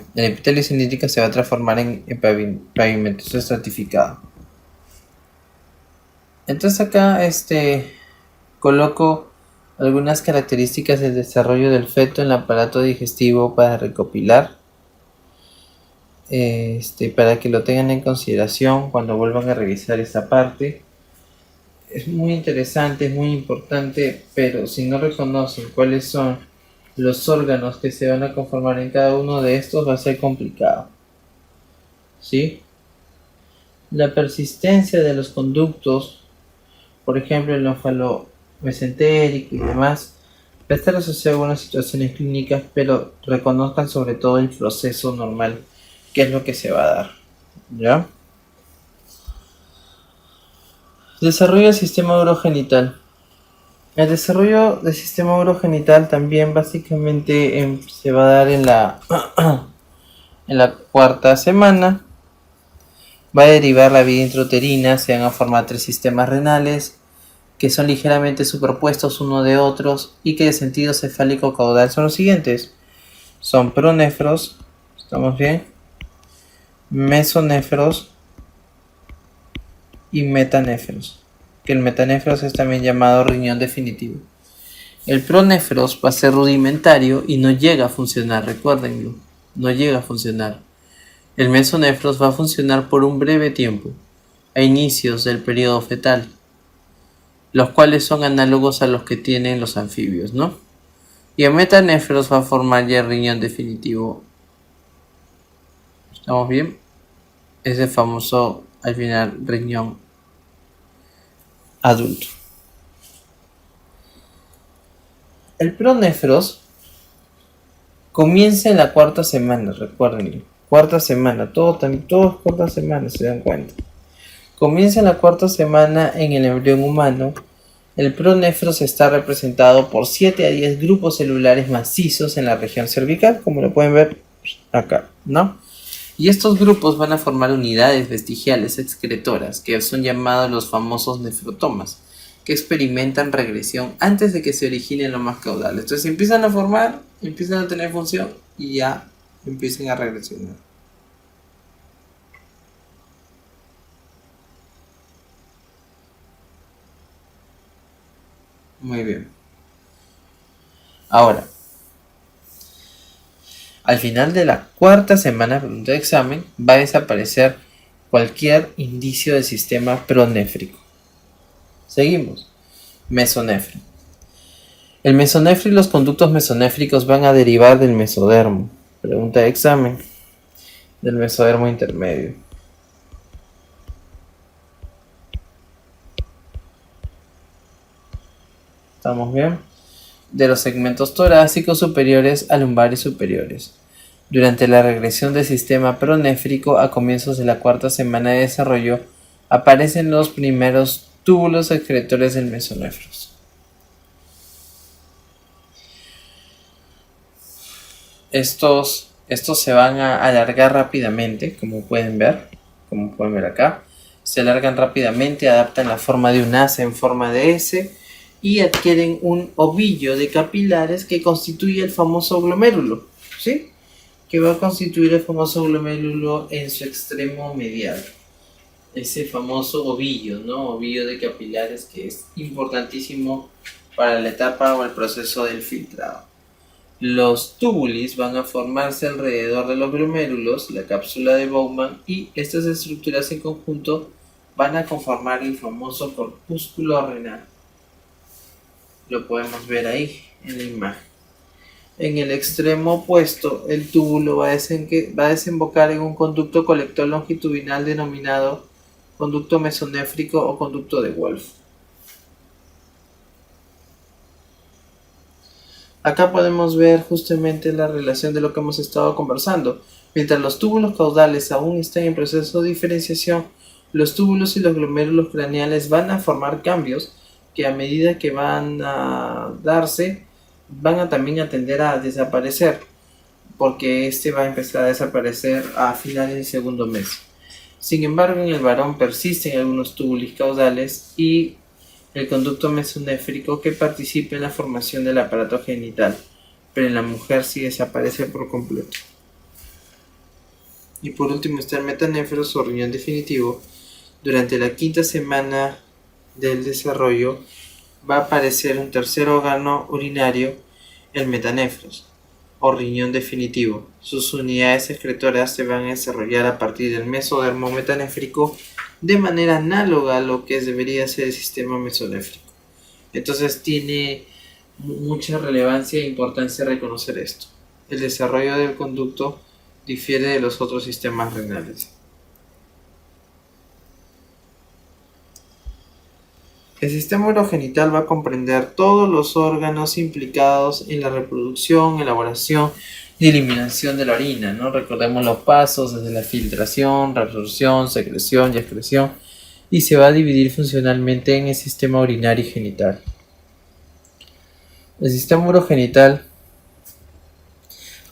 cilíndrico se va a transformar en pavimentoso estratificado. Entonces acá coloco algunas características del desarrollo del feto en el aparato digestivo para recopilar, para que lo tengan en consideración cuando vuelvan a revisar esta parte. Es muy interesante, es muy importante, pero si no reconocen cuáles son los órganos que se van a conformar en cada uno de estos, va a ser complicado, ¿sí? La persistencia de los conductos, por ejemplo el ófalo mesentérico y demás, va a estar asociado a algunas situaciones clínicas, pero reconozcan sobre todo el proceso normal, que es lo que se va a dar, ¿ya? Desarrollo del sistema urogenital. El desarrollo del sistema urogenital también básicamente se va a dar en la cuarta semana. Va a derivar la vía intrauterina, se van a formar 3 sistemas renales que son ligeramente superpuestos uno de otros y que de sentido cefálico caudal son los siguientes. Son pronéfros, ¿estamos bien? Mesonéfros y metanéfros, que el metanéfros es también llamado riñón definitivo. El pronéfros va a ser rudimentario y no llega a funcionar, recuérdenlo, no llega a funcionar. El mesonéfros va a funcionar por un breve tiempo, a inicios del periodo fetal, los cuales son análogos a los que tienen los anfibios, ¿no? Y el metanéfros va a formar ya el riñón definitivo. ¿Estamos bien? Ese famoso, al final, riñón adulto. El pronéfros comienza en la cuarta semana, recuérdenlo. Cuarta semana, todo es cuarta semana, se dan cuenta. Comienza en la cuarta semana en el embrión humano. El pronéfros está representado por 7 a 10 grupos celulares macizos en la región cervical, como lo pueden ver acá, ¿no? Y estos grupos van a formar unidades vestigiales excretoras, que son llamados los famosos nefrotomas, que experimentan regresión antes de que se originen los más caudales. Entonces empiezan a formar, empiezan a tener función y ya empiezan a regresionar. Muy bien. Ahora, al final de la cuarta semana de examen va a desaparecer cualquier indicio del sistema pronéfrico. Seguimos. Mesonéfrico. El mesonéfrico y los conductos mesonéfricos van a derivar del mesodermo. Pregunta de examen. Del mesodermo intermedio. ¿Estamos bien? De los segmentos torácicos superiores a lumbares superiores. Durante la regresión del sistema pronéfrico a comienzos de la cuarta semana de desarrollo, aparecen los primeros túbulos excretores del mesonéfros. Estos se van a alargar rápidamente, como pueden ver acá. Se alargan rápidamente, adaptan la forma de un asa en forma de S y adquieren un ovillo de capilares que constituye el famoso glomérulo, ¿sí? Que va a constituir el famoso glomérulo en su extremo medial. Ese famoso ovillo, ¿no? Ovillo de capilares que es importantísimo para la etapa o el proceso del filtrado. Los túbulos van a formarse alrededor de los glomérulos, la cápsula de Bowman, y estas estructuras en conjunto van a conformar el famoso corpúsculo renal. Lo podemos ver ahí en la imagen. En el extremo opuesto, el túbulo va a desembocar en un conducto colector longitudinal denominado conducto mesonéfrico o conducto de Wolff. Acá podemos ver justamente la relación de lo que hemos estado conversando. Mientras los túbulos caudales aún están en proceso de diferenciación, los túbulos y los glomérulos craneales van a formar cambios que a medida que van a darse, van a también a tender a desaparecer, porque este va a empezar a desaparecer a finales del segundo mes. Sin embargo, en el varón persisten algunos túbulos caudales y el conducto mesonéfrico que participa en la formación del aparato genital, pero en la mujer sí desaparece por completo. Y por último está el metanéfros o riñón definitivo. Durante la quinta semana del desarrollo va a aparecer un tercer órgano urinario, el metanéfros o riñón definitivo. Sus unidades excretoras se van a desarrollar a partir del mesodermo metanéfrico de manera análoga a lo que debería ser el sistema mesonéfrico. Entonces tiene mucha relevancia e importancia reconocer esto. El desarrollo del conducto difiere de los otros sistemas renales. El sistema urogenital va a comprender todos los órganos implicados en la reproducción, elaboración y eliminación de la orina, ¿no? Recordemos los pasos desde la filtración, reabsorción, secreción y excreción, y se va a dividir funcionalmente en el sistema urinario y genital. El sistema urogenital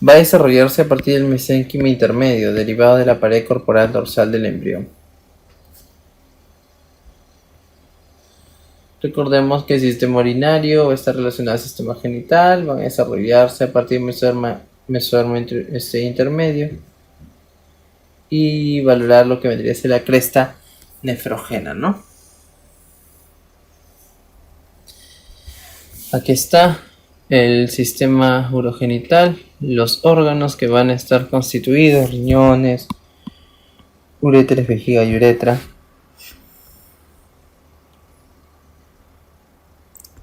va a desarrollarse a partir del mesénquima intermedio, derivado de la pared corporal dorsal del embrión. Recordemos que el sistema urinario está relacionado al sistema genital, van a desarrollarse a partir del mesodermo intermedio y valorar lo que vendría a ser la cresta nefrógena, ¿no? Aquí está el sistema urogenital, los órganos que van a estar constituidos, riñones, uréteres, vejiga y uretra.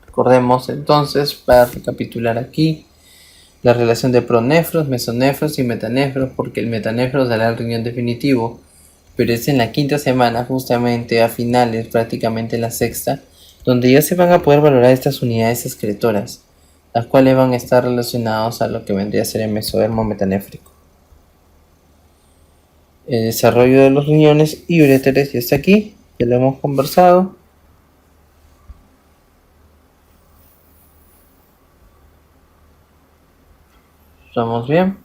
Recordemos entonces, para recapitular aquí, la relación de pronefros, mesonefros y metanéfros, porque el metanéfros dará el riñón definitivo, pero es en la quinta semana, justamente a finales, prácticamente la sexta, donde ya se van a poder valorar estas unidades excretoras, las cuales van a estar relacionadas a lo que vendría a ser el mesodermo metanéfrico. El desarrollo de los riñones y uréteres ya está aquí, ya lo hemos conversado. ¿Estamos bien?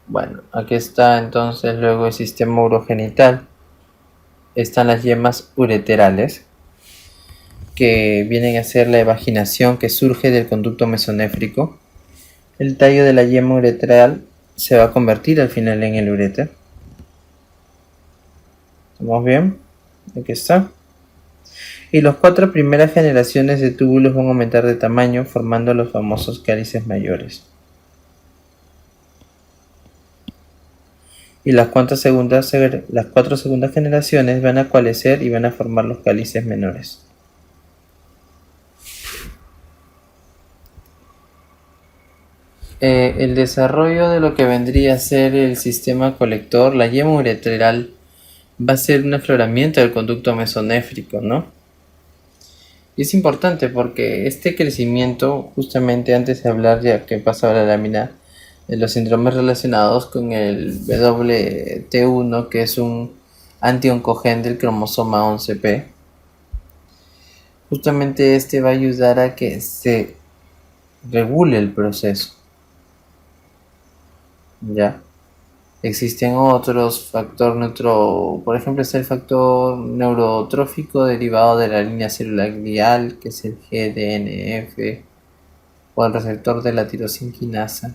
Bueno, aquí está entonces luego el sistema urogenital. Están las yemas ureterales, que vienen a ser la evaginación que surge del conducto mesonéfrico. El tallo de la yema ureteral se va a convertir al final en el uréter. ¿Estamos bien? Aquí está. Y las 4 primeras generaciones de túbulos van a aumentar de tamaño, formando los famosos cálices mayores. Y las 4 segundas generaciones van a coalescer y van a formar los cálices menores. El desarrollo de lo que vendría a ser el sistema colector, la yema ureteral, va a ser un afloramiento del conducto mesonéfrico, ¿no? Y es importante porque este crecimiento, justamente antes de hablar ya que pasaba la lámina, de los síndromes relacionados con el WT1, que es un antioncogen del cromosoma 11p, justamente este va a ayudar a que se regule el proceso. ¿Ya? Existen otros factores por ejemplo está el factor neurotrófico derivado de la línea celular glial, que es el GDNF, o el receptor de la tirosinquinasa.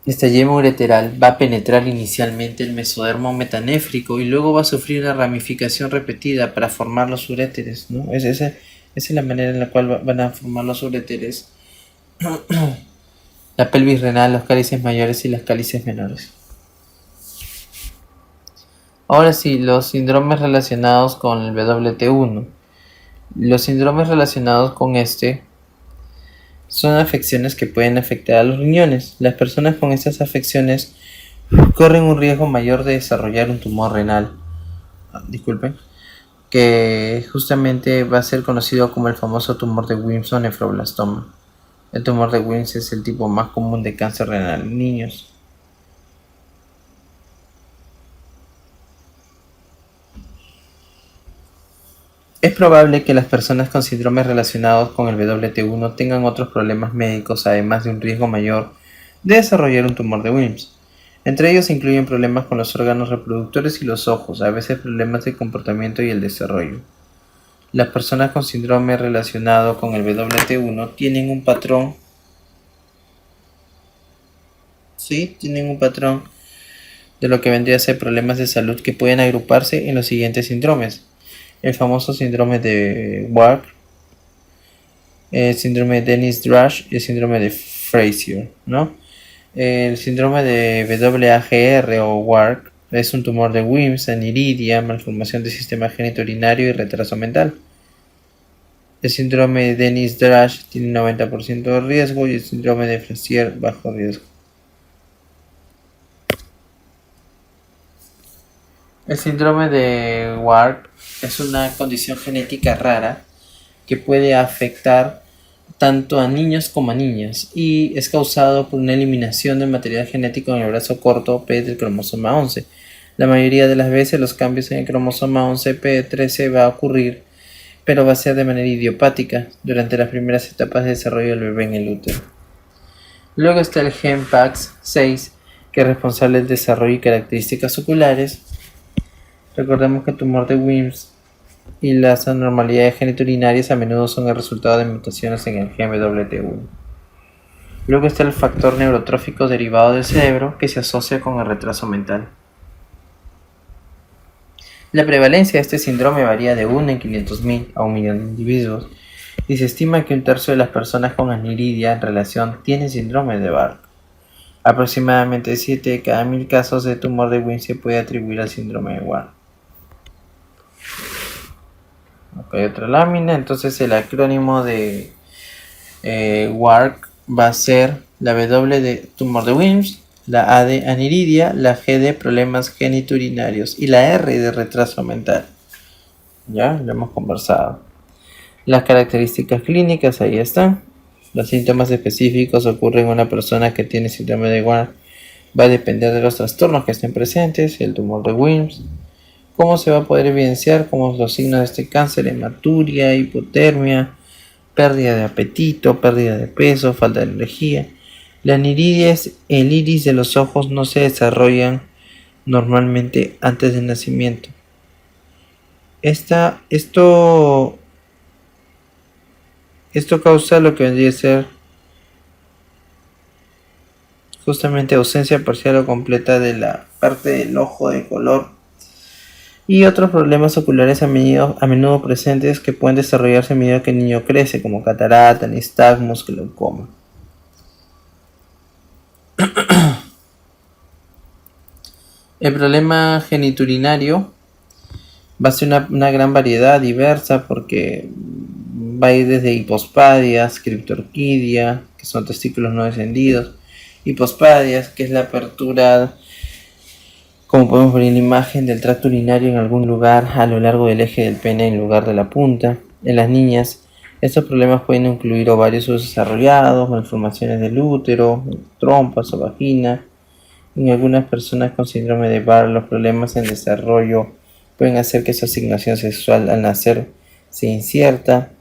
Esta yema ureteral va a penetrar inicialmente el mesodermo metanéfrico y luego va a sufrir una ramificación repetida para formar los uréteres, ¿no? Esa es la manera en la cual van a formar los uréteres. La pelvis renal, los cálices mayores y las cálices menores. Ahora sí, los síndromes relacionados con el WT1. Los síndromes relacionados con este son afecciones que pueden afectar a los riñones. Las personas con estas afecciones corren un riesgo mayor de desarrollar un tumor renal. Disculpen. Que justamente va a ser conocido como el famoso tumor de Wilms o nefroblastoma. El tumor de Wilms es el tipo más común de cáncer renal en niños. Es probable que las personas con síndromes relacionados con el WT1 tengan otros problemas médicos, además de un riesgo mayor de desarrollar un tumor de Wilms. Entre ellos se incluyen problemas con los órganos reproductores y los ojos, a veces problemas de comportamiento y el desarrollo. Las personas con síndrome relacionado con el WT1 tienen un patrón, de lo que vendría a ser problemas de salud que pueden agruparse en los siguientes síndromes. El famoso síndrome de Wark, el síndrome de Dennis-Drash y el síndrome de Frazier, ¿no? El síndrome de WAGR o Wark es un tumor de Wilms, aniridia, malformación del sistema genitourinario y retraso mental. El síndrome de Dennis-Drash tiene 90% de riesgo y el síndrome de Frazier bajo riesgo. El síndrome de Wark es una condición genética rara que puede afectar tanto a niños como a niñas y es causado por una eliminación del material genético en el brazo corto P del cromosoma 11. La mayoría de las veces los cambios en el cromosoma 11p13 va a ocurrir, pero va a ser de manera idiopática durante las primeras etapas de desarrollo del bebé en el útero. Luego está el gen PAX6, que es responsable del desarrollo y características oculares. Recordemos que el tumor de Wilms y las anormalidades genitourinarias a menudo son el resultado de mutaciones en el gen WT1. Luego está el factor neurotrófico derivado del cerebro que se asocia con el retraso mental. La prevalencia de este síndrome varía de 1 en 500.000 a 1 millón de individuos y se estima que un tercio de las personas con aniridia en relación tienen síndrome de Barr. Aproximadamente 7 de cada 1000 casos de tumor de Wilms se puede atribuir al síndrome de Wark. Hay otra lámina, entonces el acrónimo de Wark va a ser la W de tumor de Wilms, la A de aniridia, la G de problemas geniturinarios y la R de retraso mental. Ya lo hemos conversado. Las características clínicas, ahí están. Los síntomas específicos ocurren en una persona que tiene síndrome de Wark. Va a depender de los trastornos que estén presentes, el tumor de Wilms. ¿Cómo se va a poder evidenciar? Como los signos de este cáncer: hematuria, hipotermia, pérdida de apetito, pérdida de peso, falta de energía. La aniridia es el iris de los ojos, no se desarrollan normalmente antes del nacimiento. Esto causa lo que vendría a ser justamente ausencia parcial o completa de la parte del ojo de color y otros problemas oculares a menudo presentes que pueden desarrollarse a medida que el niño crece, como catarata, nistagmus, glaucoma. El problema genitourinario va a ser una gran variedad diversa porque va a ir desde hipospadias, criptorquidia, que son testículos no descendidos, hipospadias, que es la apertura, como podemos ver en la imagen, del tracto urinario en algún lugar a lo largo del eje del pene en lugar de la punta. En las niñas, estos problemas pueden incluir ovarios subdesarrollados, malformaciones del útero, trompas o vagina. En algunas personas con síndrome de Barr, los problemas en desarrollo pueden hacer que su asignación sexual al nacer se incierta.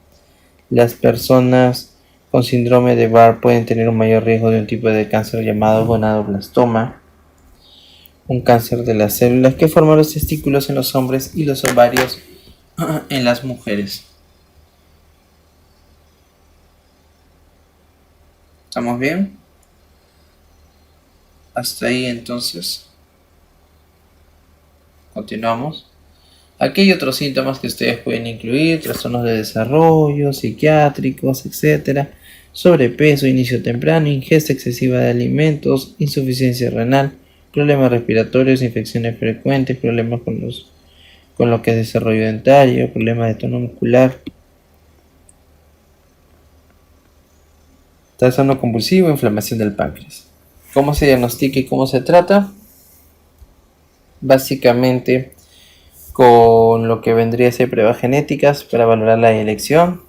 Las personas con síndrome de Barr pueden tener un mayor riesgo de un tipo de cáncer llamado gonadoblastoma, un cáncer de las células que forman los testículos en los hombres y los ovarios en las mujeres. ¿Estamos bien? Hasta ahí entonces. Continuamos. Aquí hay otros síntomas que ustedes pueden incluir: trastornos de desarrollo, psiquiátricos, etc. Sobrepeso, inicio temprano, ingesta excesiva de alimentos, insuficiencia renal, problemas respiratorios, infecciones frecuentes, problemas con lo que es desarrollo dentario, problemas de tono muscular. trastorno convulsivo, inflamación del páncreas. ¿Cómo se diagnostica y cómo se trata? Básicamente con lo que vendría a ser pruebas genéticas para valorar la elección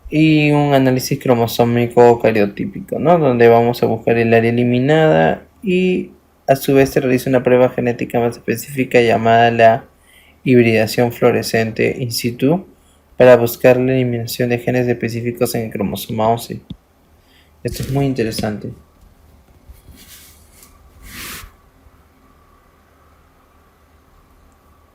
y un análisis cromosómico cariotípico, ¿no? Donde vamos a buscar el área eliminada y a su vez se realiza una prueba genética más específica llamada la hibridación fluorescente in situ para buscar la eliminación de genes específicos en el cromosoma 11. Esto es muy interesante.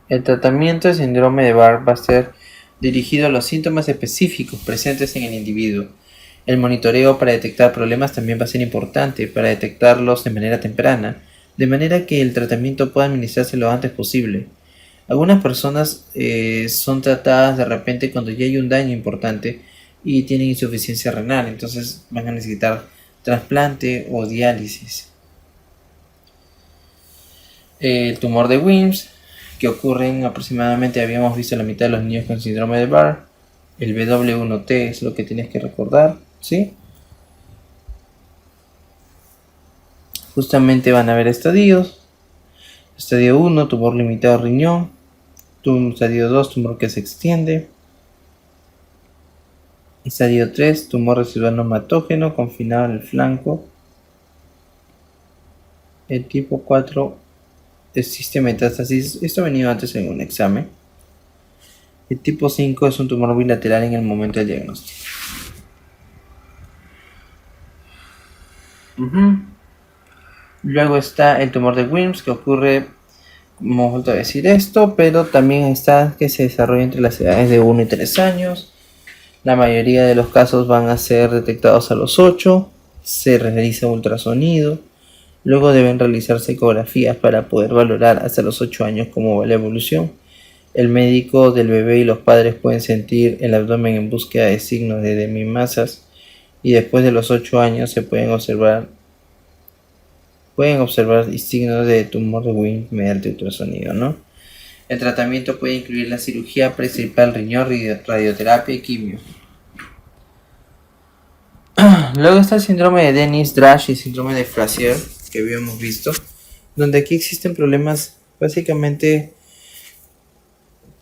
El tratamiento del síndrome de Barr va a ser dirigido a los síntomas específicos presentes en el individuo. El monitoreo para detectar problemas también va a ser importante para detectarlos de manera temprana, de manera que el tratamiento pueda administrarse lo antes posible. Algunas personas son tratadas de repente cuando ya hay un daño importante y tienen insuficiencia renal, entonces van a necesitar trasplante o diálisis. El tumor de Wilms, que ocurren aproximadamente, habíamos visto la mitad de los niños con síndrome de Barr. El W1T es lo que tienes que recordar, ¿sí? Justamente van a haber estadios. Estadio 1, tumor limitado al riñón. Estadio 2, tumor que se extiende. Estadio 3, tumor residual neumatógeno confinado en el flanco. El tipo 4, existe metástasis. Esto ha venido antes en un examen. El tipo 5 es un tumor bilateral en el momento del diagnóstico. Luego está el tumor de Wilms, que ocurre, como vuelto a decir esto, pero también está que se desarrolla entre las edades de 1 y 3 años. La mayoría de los casos van a ser detectados a los 8. Se realiza ultrasonido. Luego deben realizarse ecografías para poder valorar hasta los 8 años cómo va la evolución. El médico del bebé y los padres pueden sentir el abdomen en búsqueda de signos de demimasas y después de los 8 años se pueden observar signos de tumor de Wilms mediante ultrasonido, ¿no? El tratamiento puede incluir la cirugía principal, riñón, radioterapia y quimio. Luego está el síndrome de Dennis-Drash y el síndrome de Frazier, que habíamos visto, donde aquí existen problemas básicamente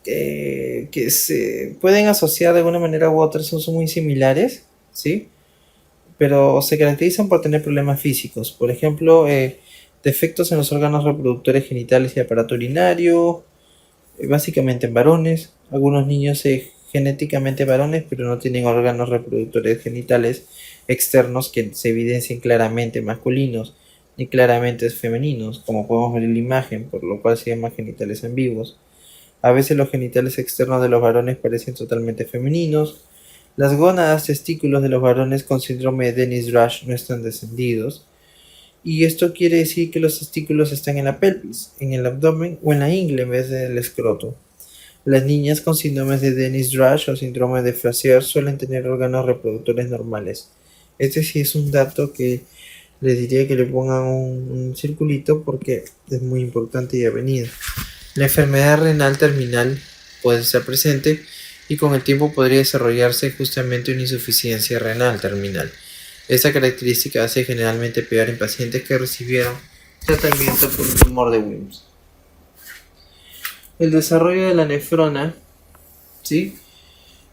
que se pueden asociar de alguna manera u otra, son muy similares, ¿sí? Pero se caracterizan por tener problemas físicos. Por ejemplo, defectos en los órganos reproductores genitales y aparato urinario, básicamente en varones. Algunos niños genéticamente varones, pero no tienen órganos reproductores genitales externos que se evidencien claramente masculinos ni claramente femeninos, como podemos ver en la imagen, por lo cual se llaman genitales ambiguos. A veces los genitales externos de los varones parecen totalmente femeninos. Las gónadas, testículos de los varones con síndrome de Dennis-Drash no están descendidos. Y esto quiere decir que los testículos están en la pelvis, en el abdomen o en la ingle en vez del escroto. Las niñas con síndromes de Dennis-Drash o síndrome de Frazier suelen tener órganos reproductores normales. Este sí es un dato que les diría que le pongan un circulito porque es muy importante y ha venido. La enfermedad renal terminal puede estar presente y con el tiempo podría desarrollarse justamente una insuficiencia renal terminal. Esta característica hace generalmente peor en pacientes que recibieron tratamiento por un tumor de Wilms. El desarrollo de la nefrona, ¿sí?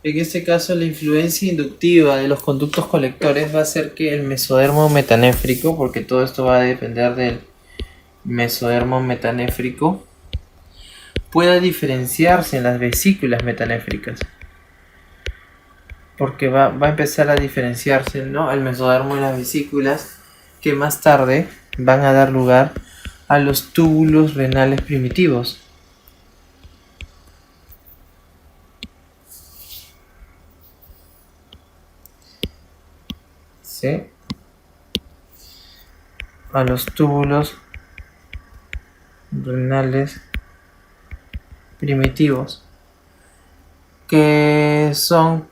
En este caso, la influencia inductiva de los conductos colectores va a hacer que el mesodermo metanéfrico, porque todo esto va a depender del mesodermo metanéfrico, pueda diferenciarse en las vesículas metanéfricas. Porque va a empezar a diferenciarse, ¿no?, el mesodermo y las vesículas, que más tarde van a dar lugar a los túbulos renales primitivos. ¿Sí? A los túbulos renales primitivos, que son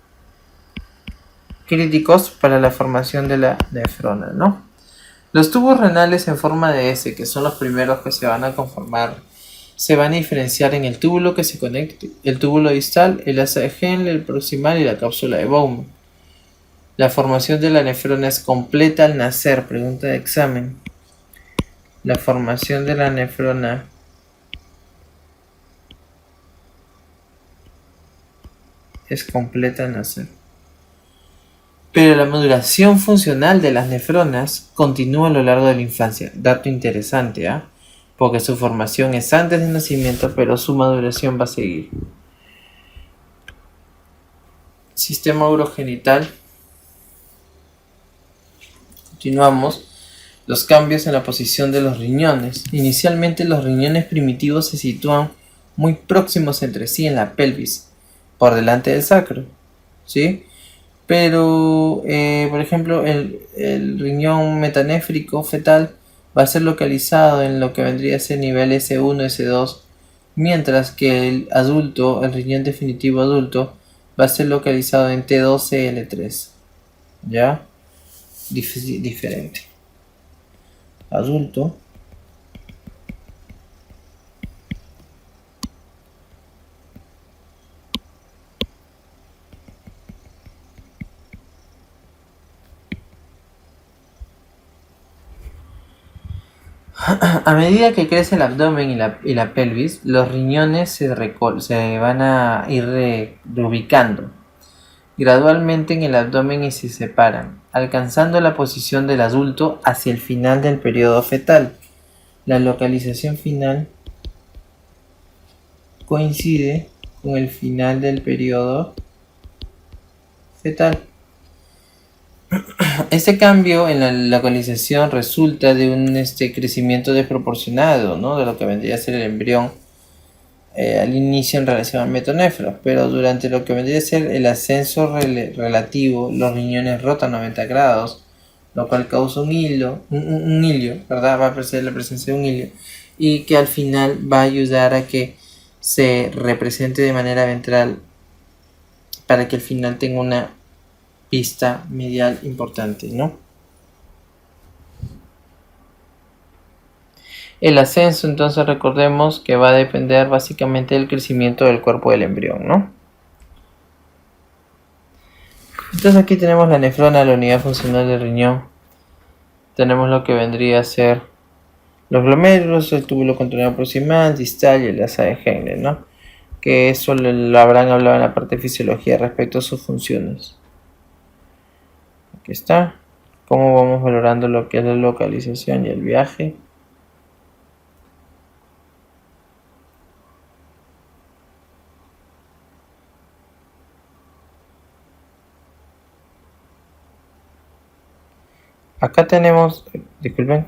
críticos para la formación de la nefrona, ¿no? Los tubos renales en forma de S, que son los primeros que se van a conformar, se van a diferenciar en el túbulo que se conecte, el túbulo distal, el asa de Henle, el proximal y la cápsula de Bowman. La formación de la nefrona es completa al nacer. Pregunta de examen. La formación de la nefrona es completa al nacer. Pero la maduración funcional de las nefronas continúa a lo largo de la infancia. Dato interesante, ¿ah? Porque su formación es antes del nacimiento, pero su maduración va a seguir. Sistema urogenital. Continuamos. Los cambios en la posición de los riñones. Inicialmente los riñones primitivos se sitúan muy próximos entre sí en la pelvis, por delante del sacro, ¿sí? Pero, por ejemplo, el riñón metanéfrico fetal va a ser localizado en lo que vendría a ser nivel S1, S2, mientras que el adulto, el riñón definitivo adulto, va a ser localizado en T12, L3. ¿Ya? Diferente. Adulto. A medida que crece el abdomen y la pelvis, los riñones se van a ir reubicando gradualmente en el abdomen y se separan, alcanzando la posición del adulto hacia el final del periodo fetal. La localización final coincide con el final del periodo fetal. Este cambio en la localización resulta de un crecimiento desproporcionado, ¿no? De lo que vendría a ser el embrión al inicio en relación al metanéfro, pero durante lo que vendría a ser el ascenso relativo, los riñones rotan 90 grados, lo cual causa un hilio, ¿verdad? Va a aparecer la presencia de un hilio, y que al final va a ayudar a que se represente de manera ventral para que al final tenga una pista medial importante, ¿no? El ascenso, entonces recordemos que va a depender básicamente del crecimiento del cuerpo del embrión, ¿no? Entonces aquí tenemos la nefrona, la unidad funcional del riñón. Tenemos lo que vendría a ser los glomérulos, el túbulo contorno proximal, distal y el asa de Henle, ¿no? Que eso lo habrán hablado en la parte de fisiología respecto a sus funciones. Aquí está. Cómo vamos valorando lo que es la localización y el viaje. Acá tenemos, disculpen,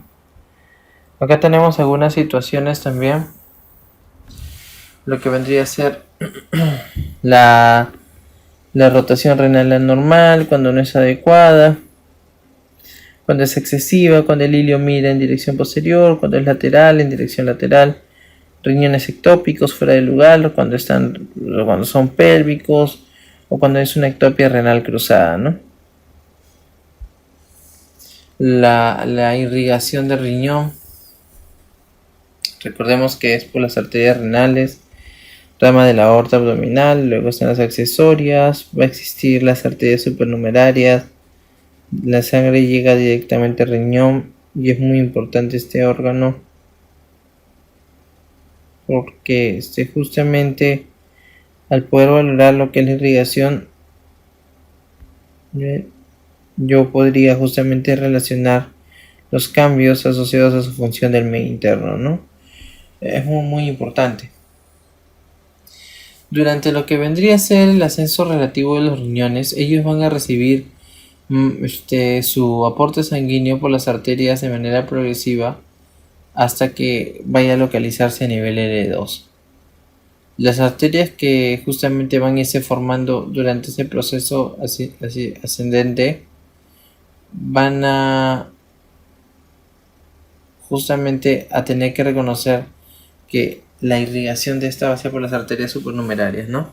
acá tenemos algunas situaciones también. Lo que vendría a ser la rotación renal anormal, cuando no es adecuada, cuando es excesiva, cuando el hilio mira en dirección posterior, cuando es lateral, en dirección lateral, riñones ectópicos fuera de lugar, cuando son pélvicos o cuando es una ectopia renal cruzada, ¿no? La irrigación del riñón, recordemos que es por las arterias renales, rama de la aorta abdominal, luego están las accesorias, va a existir las arterias supernumerarias, la sangre llega directamente al riñón y es muy importante este órgano porque justamente al poder valorar lo que es la irrigación, yo podría justamente relacionar los cambios asociados a su función del medio interno, ¿no? Es muy importante. Durante lo que vendría a ser el ascenso relativo de los riñones, ellos van a recibir su aporte sanguíneo por las arterias de manera progresiva hasta que vaya a localizarse a nivel L2. Las arterias que justamente van a irse formando durante ese proceso así ascendente van a justamente a tener que reconocer que la irrigación de esta va a ser por las arterias supernumerarias, ¿no?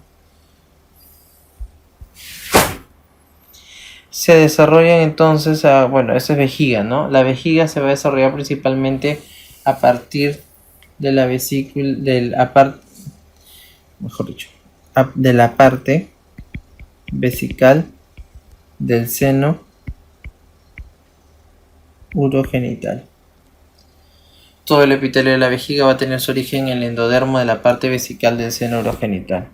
Se desarrollan entonces, bueno, eso es vejiga, ¿no? La vejiga se va a desarrollar principalmente a partir de la vesícula, de la parte vesical del seno urogenital. Todo el epitelio de la vejiga va a tener su origen en el endodermo de la parte vesical del seno urogenital.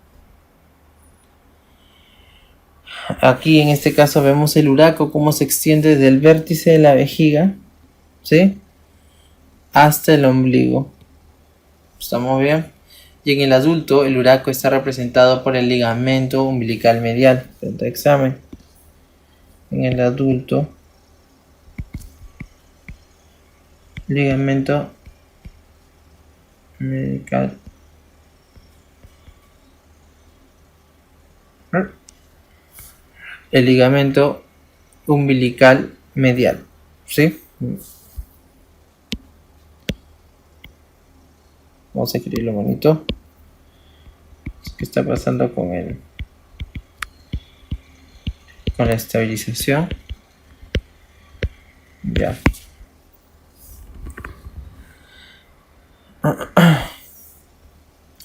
Aquí en este caso vemos el uraco cómo se extiende desde el vértice de la vejiga, ¿sí?, hasta el ombligo. ¿Estamos bien? Y en el adulto el uraco está representado por el ligamento umbilical medial. Frente a examen. En el adulto, ligamento umbilical. El ligamento umbilical medial, ¿sí? Vamos a escribirlo bonito. ¿Qué está pasando con la estabilización? Ya.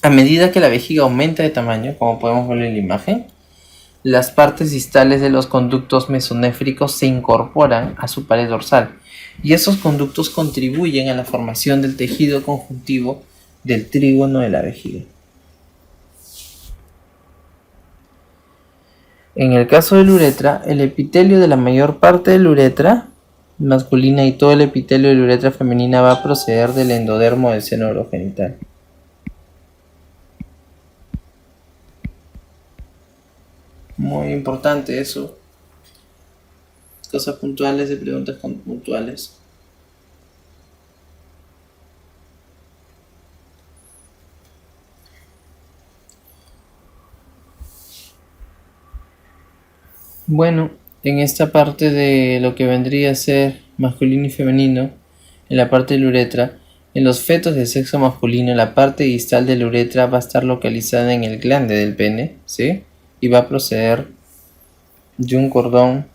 A medida que la vejiga aumenta de tamaño, como podemos ver en la imagen, las partes distales de los conductos mesonéfricos se incorporan a su pared dorsal y esos conductos contribuyen a la formación del tejido conjuntivo del trígono de la vejiga. En el caso de la uretra, el epitelio de la mayor parte de la uretra masculina y todo el epitelio de la uretra femenina va a proceder del endodermo del seno urogenital. Muy importante eso. Cosas puntuales de preguntas puntuales. Bueno, en esta parte de lo que vendría a ser masculino y femenino, en la parte de la uretra, en los fetos de sexo masculino, la parte distal de la uretra va a estar localizada en el glande del pene, ¿sí? Y va a proceder de un cordón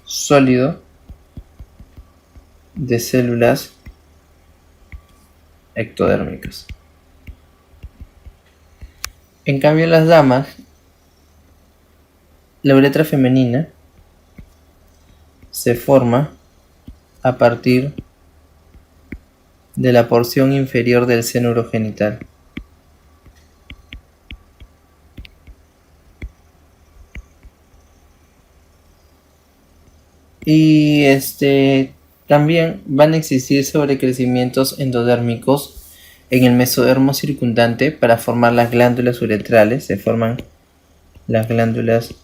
sólido de células ectodérmicas. En cambio, las damas, la uretra femenina se forma a partir de la porción inferior del seno urogenital. Y también van a existir sobrecrecimientos endodérmicos en el mesodermo circundante para formar las glándulas uretrales. Se forman las glándulas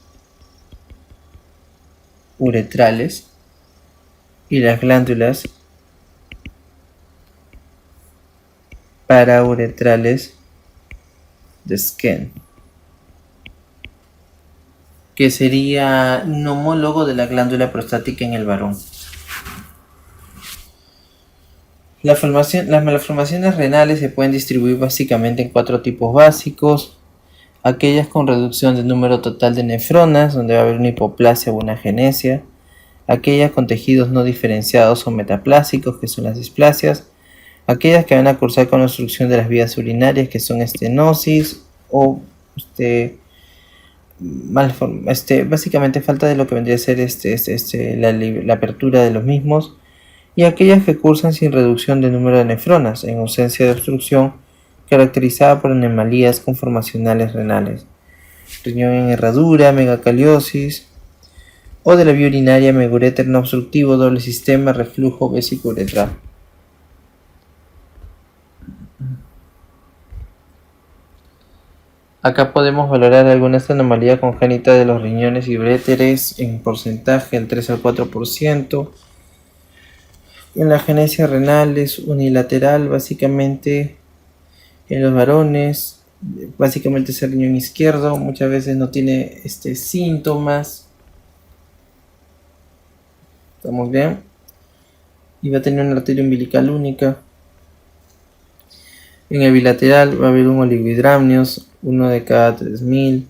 uretrales y las glándulas parauretrales de Skene, que sería un homólogo de la glándula prostática en el varón. Las malformaciones renales se pueden distribuir básicamente en 4 tipos básicos: aquellas con reducción del número total de nefronas, donde va a haber una hipoplasia o una agenesia; aquellas con tejidos no diferenciados o metaplásicos, que son las displasias; aquellas que van a cursar con obstrucción de las vías urinarias, que son estenosis o básicamente falta de lo que vendría a ser la apertura de los mismos; y aquellas que cursan sin reducción del número de nefronas, en ausencia de obstrucción, caracterizada por anomalías conformacionales renales, riñón en herradura, megacaliosis, o de la vía urinaria, meguréter no obstructivo, doble sistema, reflujo vesicouretral. Acá podemos valorar algunas anomalías congénitas de los riñones y uréteres en porcentaje del 3 al 4%. En la agenesia renal es unilateral, básicamente en los varones, básicamente es el riñón izquierdo, muchas veces no tiene síntomas. ¿Estamos bien? Y va a tener una arteria umbilical única. En el bilateral va a haber un oligohidramnios, 1 de cada 3000.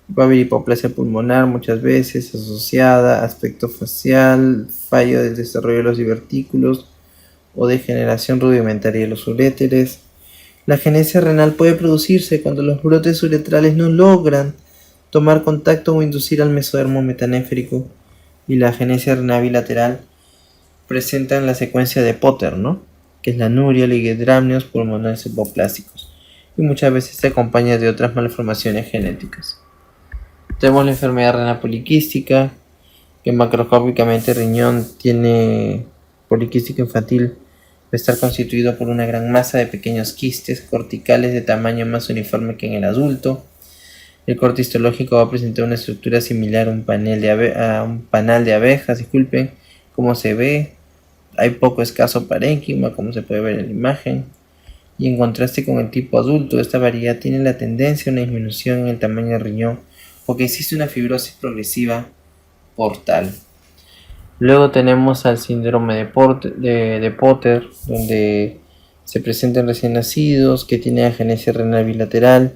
Va a haber hipoplasia pulmonar muchas veces asociada, aspecto facial, fallo del desarrollo de los divertículos o degeneración rudimentaria de los uréteres. La agenesia renal puede producirse cuando los brotes uretrales no logran tomar contacto o inducir al mesodermo metanéfrico y la agenesia renal bilateral presentan la secuencia de Potter, ¿no? Que es la anuria, ligidramnios, pulmonares hipoplásticos, y muchas veces se acompaña de otras malformaciones genéticas. Tenemos la enfermedad renal poliquística, que macroscópicamente el riñón tiene poliquístico infantil, va a estar constituido por una gran masa de pequeños quistes corticales de tamaño más uniforme que en el adulto. El corte histológico va a presentar una estructura similar a un panal de abejas, como se ve. Hay poco escaso parénquima, como se puede ver en la imagen. Y en contraste con el tipo adulto, esta variedad tiene la tendencia a una disminución en el tamaño del riñón, porque existe una fibrosis progresiva portal. Luego tenemos al síndrome de Potter, donde se presentan recién nacidos, que tienen agenesia renal bilateral,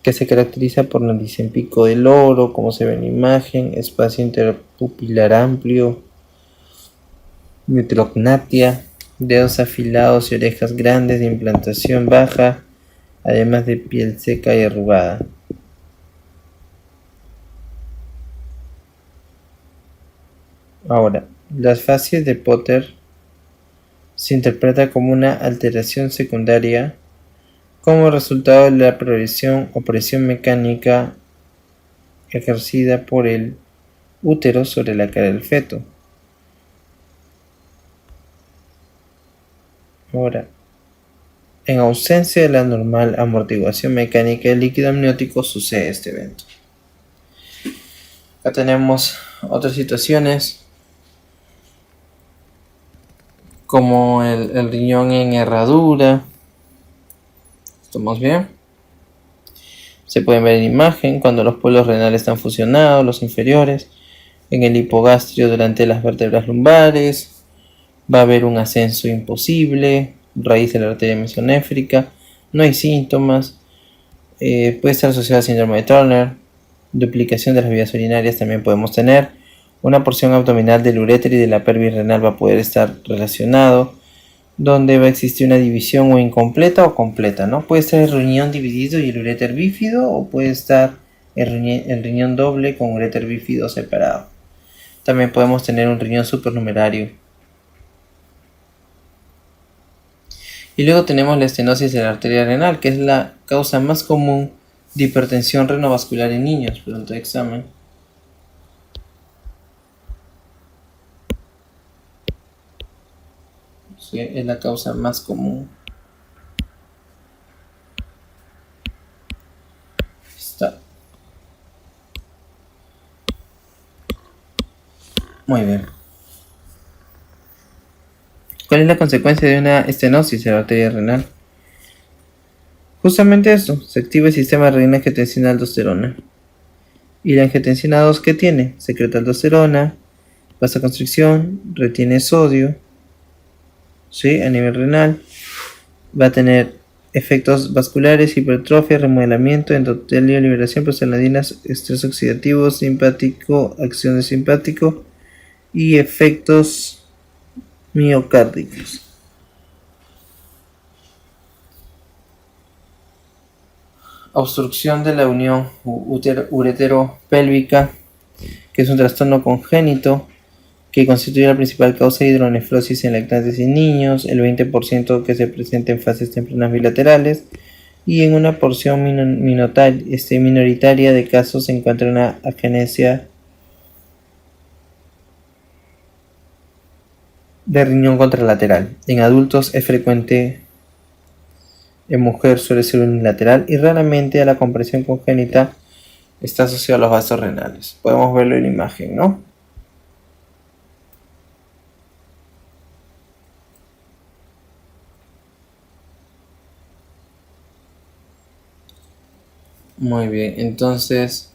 que se caracteriza por nariz en pico del oro, como se ve en la imagen, espacio interpupilar amplio, metrognatia, dedos afilados y orejas grandes de implantación baja, además de piel seca y arrugada. Ahora, las facies de Potter se interpreta como una alteración secundaria como resultado de la progresión o presión mecánica ejercida por el útero sobre la cara del feto. Ahora, en ausencia de la normal amortiguación mecánica del líquido amniótico sucede este evento. Acá tenemos otras situaciones como el riñón en herradura. ¿Estamos bien? Se pueden ver en imagen cuando los polos renales están fusionados, los inferiores, en el hipogastrio delante de las vértebras lumbares. Va a haber un ascenso imposible, raíz de la arteria mesonéfrica, no hay síntomas, puede estar asociado al síndrome de Turner, duplicación de las vías urinarias también podemos tener, una porción abdominal del uréter y de la pelvis renal va a poder estar relacionado, donde va a existir una división o incompleta o completa, ¿no? Puede estar el riñón dividido y el uréter bífido, o puede estar el riñón doble con uréter bífido separado. También podemos tener un riñón supernumerario. Y luego tenemos la estenosis de la arteria renal, que es la causa más común de hipertensión renovascular en niños. Pregunta de examen. Sí, es la causa más común. Está. Muy bien. ¿Cuál es la consecuencia de una estenosis de la arteria renal? Justamente esto, se activa el sistema renina-angiotensina-aldosterona. ¿Y la angiotensina 2 qué tiene? Secreta aldosterona, vasoconstricción, retiene sodio, ¿sí? A nivel renal. Va a tener efectos vasculares, hipertrofia, remodelamiento, endotelio, liberación, prostaglandinas, estrés oxidativo, simpático, acción de simpático y efectos miocárdicos. Obstrucción de la unión uretero-pélvica, que es un trastorno congénito que constituye la principal causa de hidronefrosis en lactantes y niños, el 20% que se presenta en fases tempranas bilaterales, y en una porción minoritaria de casos se encuentra una agenesia de riñón contralateral. En adultos es frecuente, en mujer suele ser unilateral y raramente a la compresión congénita está asociado a los vasos renales. Podemos verlo en la imagen, ¿no? Muy bien, entonces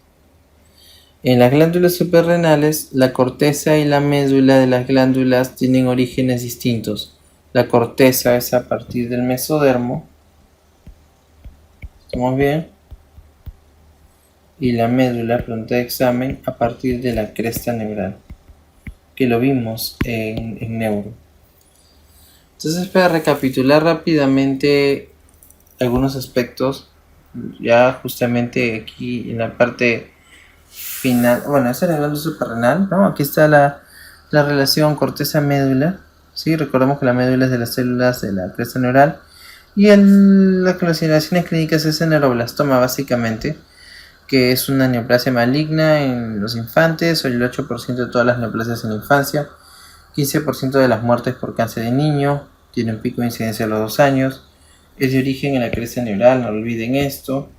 en las glándulas suprarrenales, la corteza y la médula de las glándulas tienen orígenes distintos. La corteza es a partir del mesodermo, ¿estamos bien? Y la médula, pregunta de examen, a partir de la cresta neural, que lo vimos en neuro. Entonces, para recapitular rápidamente algunos aspectos, Ya justamente aquí en la parte final, bueno, esa es la glándula suprarrenal, ¿no? Aquí está la relación corteza-médula, ¿sí? Recordemos que la médula es de las células de la cresta neural y las consideraciones clínicas es el neuroblastoma básicamente, que es una neoplasia maligna en los infantes, o el 8% de todas las neoplasias en la infancia, 15% de las muertes por cáncer de niño, tiene un pico de incidencia a los 2 años, es de origen en la cresta neural, no olviden esto.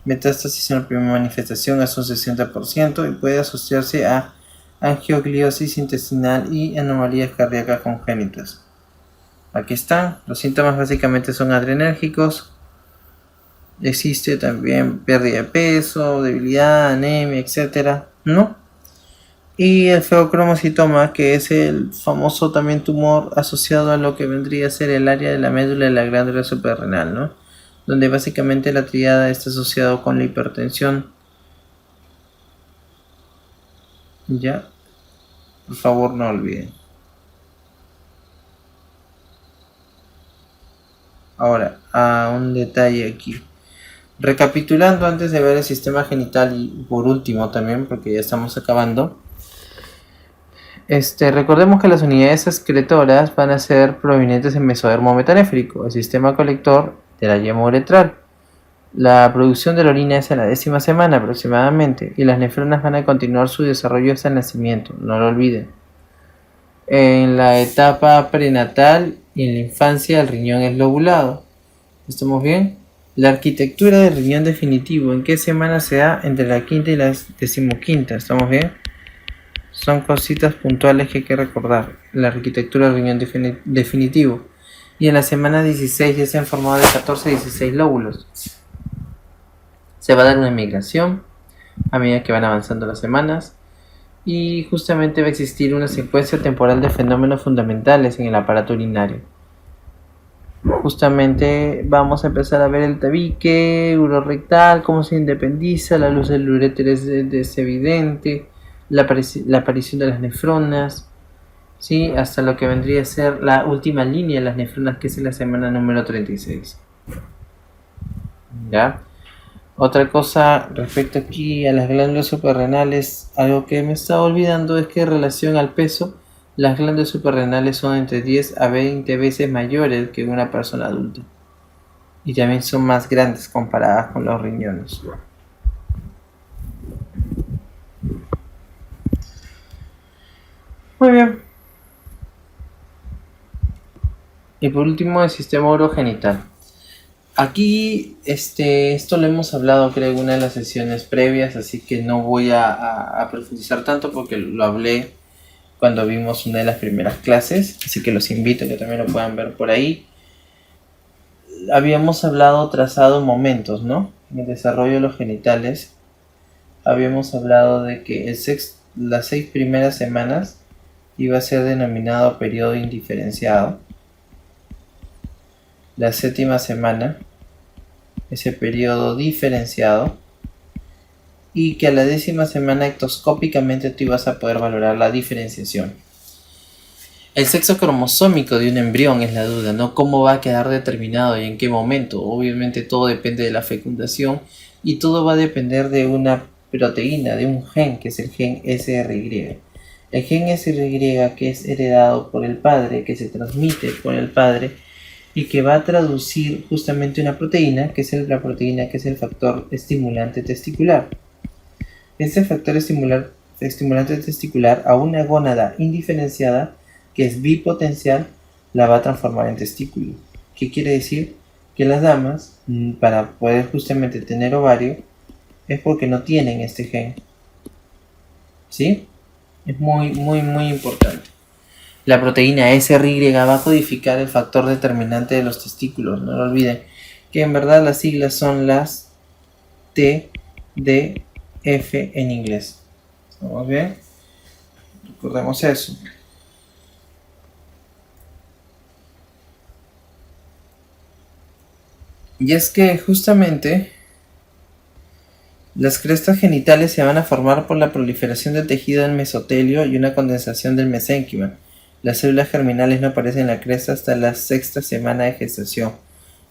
Metástasis en la primera manifestación es un 60% y puede asociarse a angiogliosis intestinal y anomalías cardíacas congénitas. Aquí están, los síntomas básicamente son adrenérgicos, existe también pérdida de peso, debilidad, anemia, etc., ¿no? Y el feocromocitoma, que es el famoso también tumor asociado a lo que vendría a ser el área de la médula de la glándula suprarrenal, ¿no? Donde básicamente la triada está asociado con la hipertensión. Ya, por favor no olviden. Ahora, a un detalle aquí. Recapitulando antes de ver el sistema genital y por último también, porque ya estamos acabando. Recordemos que las unidades excretoras van a ser provenientes del mesodermo metanéfrico, el sistema colector de la yema uretral. La producción de la orina es en la 10ª semana aproximadamente y las nefronas van a continuar su desarrollo hasta el nacimiento, no lo olviden. En la etapa prenatal y en la infancia el riñón es lobulado. ¿Estamos bien? La arquitectura del riñón definitivo, ¿en qué semana se da? Entre la 5ª y la 15ª, ¿estamos bien? Son cositas puntuales que hay que recordar. La arquitectura del riñón definitivo. Y en la semana 16 ya se han formado de 14 a 16 lóbulos. Se va a dar una migración a medida que van avanzando las semanas. Y justamente va a existir una secuencia temporal de fenómenos fundamentales en el aparato urinario. Justamente vamos a empezar a ver el tabique urorectal, cómo se independiza, la luz del uréter es evidente, la aparición de las nefronas, ¿sí? Hasta lo que vendría a ser la última línea de las nefronas, que es en la semana número 36. ¿Ya? Otra cosa respecto aquí a las glándulas suprarrenales, algo que me estaba olvidando es que en relación al peso, las glándulas suprarrenales son entre 10 a 20 veces mayores que una persona adulta. Y también son más grandes comparadas con los riñones. Muy bien. Y por último, el sistema urogenital. Aquí, esto lo hemos hablado creo en una de las sesiones previas, así que no voy a profundizar tanto porque lo hablé cuando vimos una de las primeras clases, así que los invito a que también lo puedan ver por ahí. Habíamos hablado trazado momentos, ¿no? En el desarrollo de los genitales. Habíamos hablado de que las 6 primeras semanas iba a ser denominado periodo indiferenciado. La 7ª semana, ese periodo diferenciado, y que a la 10ª semana ectoscópicamente tú ibas a poder valorar la diferenciación. El sexo cromosómico de un embrión es la duda, ¿no? ¿Cómo va a quedar determinado y en qué momento? Obviamente todo depende de la fecundación y todo va a depender de una proteína, de un gen, que es el gen SRY. El gen SRY, que es heredado por el padre, que se transmite por el padre y que va a traducir justamente una proteína, que es la proteína que es el factor estimulante testicular. Este factor estimulante testicular a una gónada indiferenciada que es bipotencial la va a transformar en testículo. ¿Qué quiere decir? Que las damas, para poder justamente tener ovario, es porque no tienen este gen. ¿Sí? Es muy importante. La proteína SRY va a codificar el factor determinante de los testículos. No lo olviden, que en verdad las siglas son las TDF en inglés. ¿Estamos bien? Recordemos eso. Y es que justamente las crestas genitales se van a formar por la proliferación del tejido del mesotelio y una condensación del mesénquima. Las células germinales no aparecen en la cresta hasta la 6ª semana de gestación.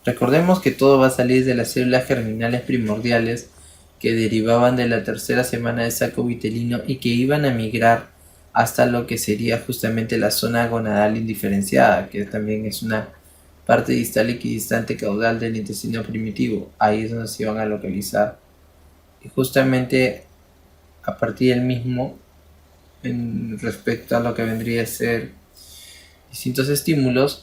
Recordemos que todo va a salir de las células germinales primordiales que derivaban de la tercera semana de saco vitelino y que iban a migrar hasta lo que sería justamente la zona gonadal indiferenciada, que también es una parte distal equidistante caudal del intestino primitivo. Ahí es donde se iban a localizar. Y justamente a partir del mismo, en respecto a lo que vendría a ser distintos estímulos,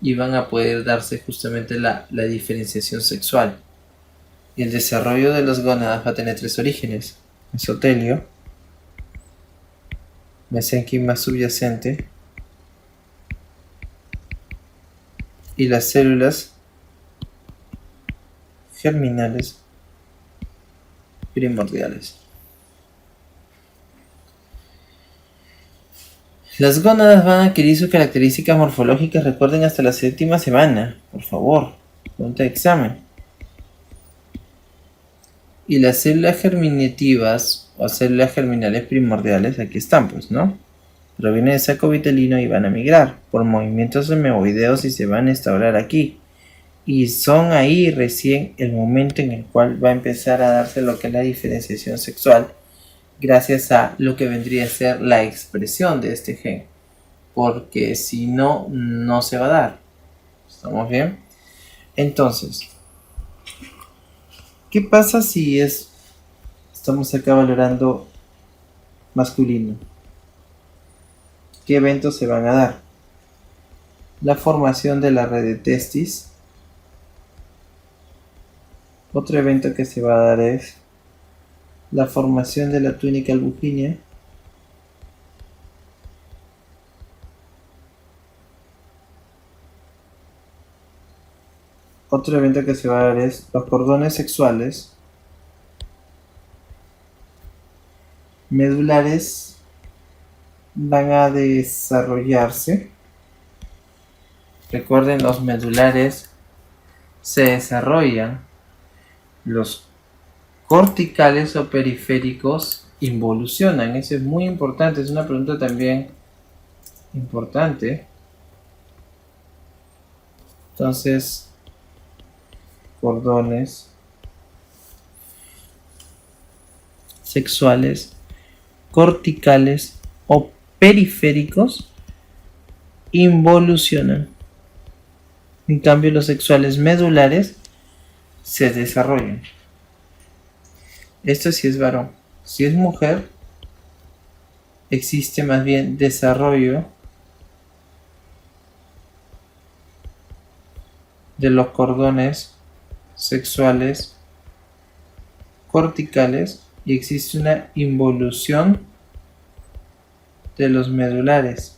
iban a poder darse justamente la diferenciación sexual. Y el desarrollo de las gónadas va a tener tres orígenes: mesotelio, mesénquima subyacente y las células germinales primordiales. Las gónadas van a adquirir sus características morfológicas, recuerden, hasta la séptima semana, por favor, pregunta de examen. Y las células germinativas o células germinales primordiales, aquí están, pues, ¿no? Provienen del saco vitelino y van a migrar por movimientos meoideos y se van a instaurar aquí. Y son ahí recién el momento en el cual va a empezar a darse lo que es la diferenciación sexual, gracias a lo que vendría a ser la expresión de este gen. Porque si no, no se va a dar. ¿Estamos bien? Entonces, ¿qué pasa si estamos acá valorando masculino? ¿Qué eventos se van a dar? La formación de la red de testis. Otro evento que se va a dar es la formación de la túnica albuginea. Otro evento que se va a dar es los cordones sexuales medulares van a desarrollarse. Recuerden, los medulares se desarrollan, los corticales o periféricos involucionan. Eso es muy importante, es una pregunta también importante. Entonces, cordones sexuales corticales o periféricos involucionan. En cambio, los sexuales medulares se desarrollan. Esto sí es varón. Si es mujer, existe más bien desarrollo de los cordones sexuales corticales y existe una involución de los medulares.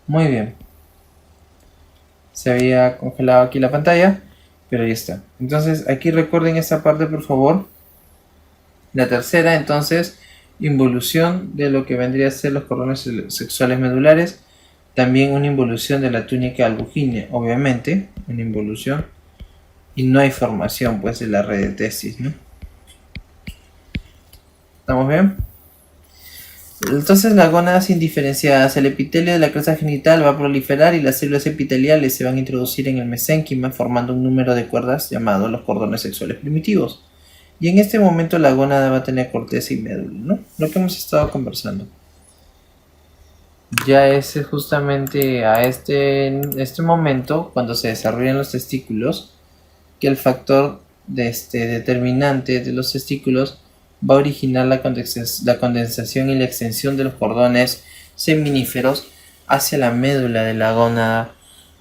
Muy bien. Se había congelado aquí la pantalla, pero ya está. Entonces, aquí recuerden esta parte, por favor. La tercera, entonces, involución de lo que vendría a ser los cordones sexuales medulares. También una involución de la túnica albuginea, obviamente, una involución. Y no hay formación, pues, de la red de testis, ¿no? ¿Estamos bien? Entonces las gónadas indiferenciadas, el epitelio de la cresta genital va a proliferar y las células epiteliales se van a introducir en el mesénquima formando un número de cuerdas llamado los cordones sexuales primitivos. Y en este momento la gónada va a tener corteza y médula, ¿no? Lo que hemos estado conversando. Ya es justamente a este momento, cuando se desarrollan los testículos, que el factor determinante de los testículos va a originar la condensación y la extensión de los cordones seminíferos hacia la médula de la gónada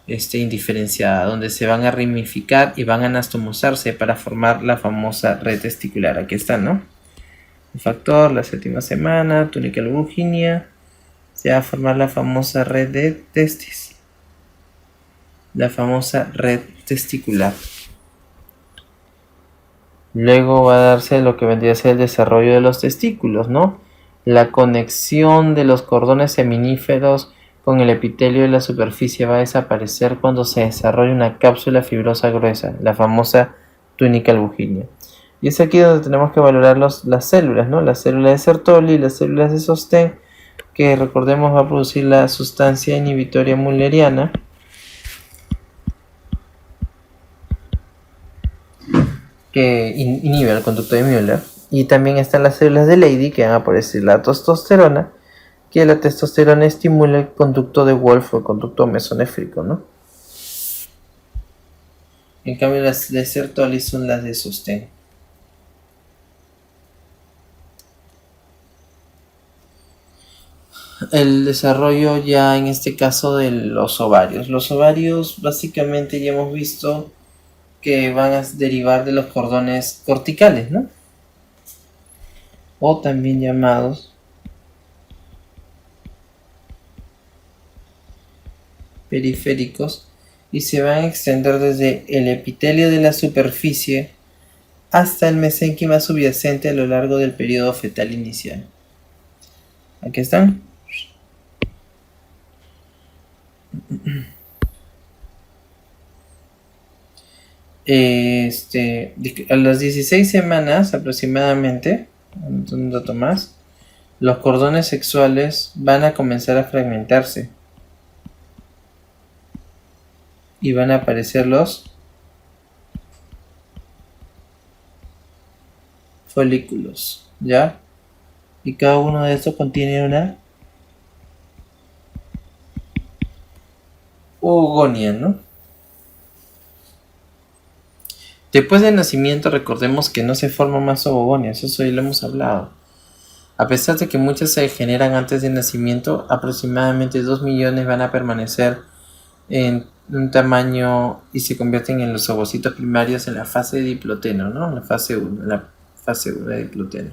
indiferenciada, donde se van a ramificar y van a anastomosarse para formar la famosa red testicular. Aquí está, ¿no? El factor, la séptima semana, túnica albuginea, se va a formar la famosa red de testis, la famosa red testicular. Luego va a darse lo que vendría a ser el desarrollo de los testículos, ¿no? La conexión de los cordones seminíferos con el epitelio de la superficie va a desaparecer cuando se desarrolla una cápsula fibrosa gruesa, la famosa túnica albuginea. Y es aquí donde tenemos que valorar las células, ¿no? Las células de Sertoli y las células de sostén, que recordemos va a producir la sustancia inhibitoria mulleriana, que inhibe el conducto de Müller. Y también están las células de Leydig, que van a producir la testosterona, que la testosterona estimula el conducto de Wolff o el conducto mesonéfrico, ¿no? En cambio las de Sertoli son las de sostén. El desarrollo ya en este caso de los ovarios. Los ovarios básicamente ya hemos visto que van a derivar de los cordones corticales, ¿no? O también llamados periféricos, y se van a extender desde el epitelio de la superficie hasta el mesénquima subyacente a lo largo del periodo fetal inicial. Aquí están. A las 16 semanas aproximadamente, un dato más, los cordones sexuales van a comenzar a fragmentarse y van a aparecer los folículos, ¿ya? Y cada uno de estos contiene una oogonia, ¿no? Después del nacimiento, recordemos que no se forman más oogonias, eso ya lo hemos hablado. A pesar de que muchas se generan antes del nacimiento, aproximadamente 2 millones van a permanecer en un tamaño y se convierten en los ovocitos primarios en la fase de diploteno, ¿no? En la fase 1, de diploteno.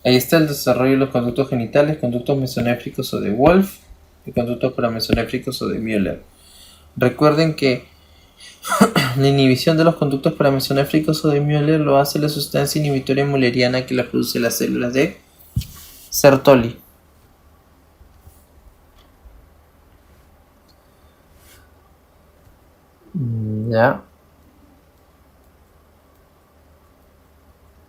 Ahí está el desarrollo de los conductos genitales, conductos mesonéfricos o de Wolff y conductos paramesonéfricos o de Müller. Recuerden que la inhibición de los conductos paramesonéfricos o de Müller lo hace la sustancia inhibitoria mulleriana que la produce las células de Sertoli. Ya.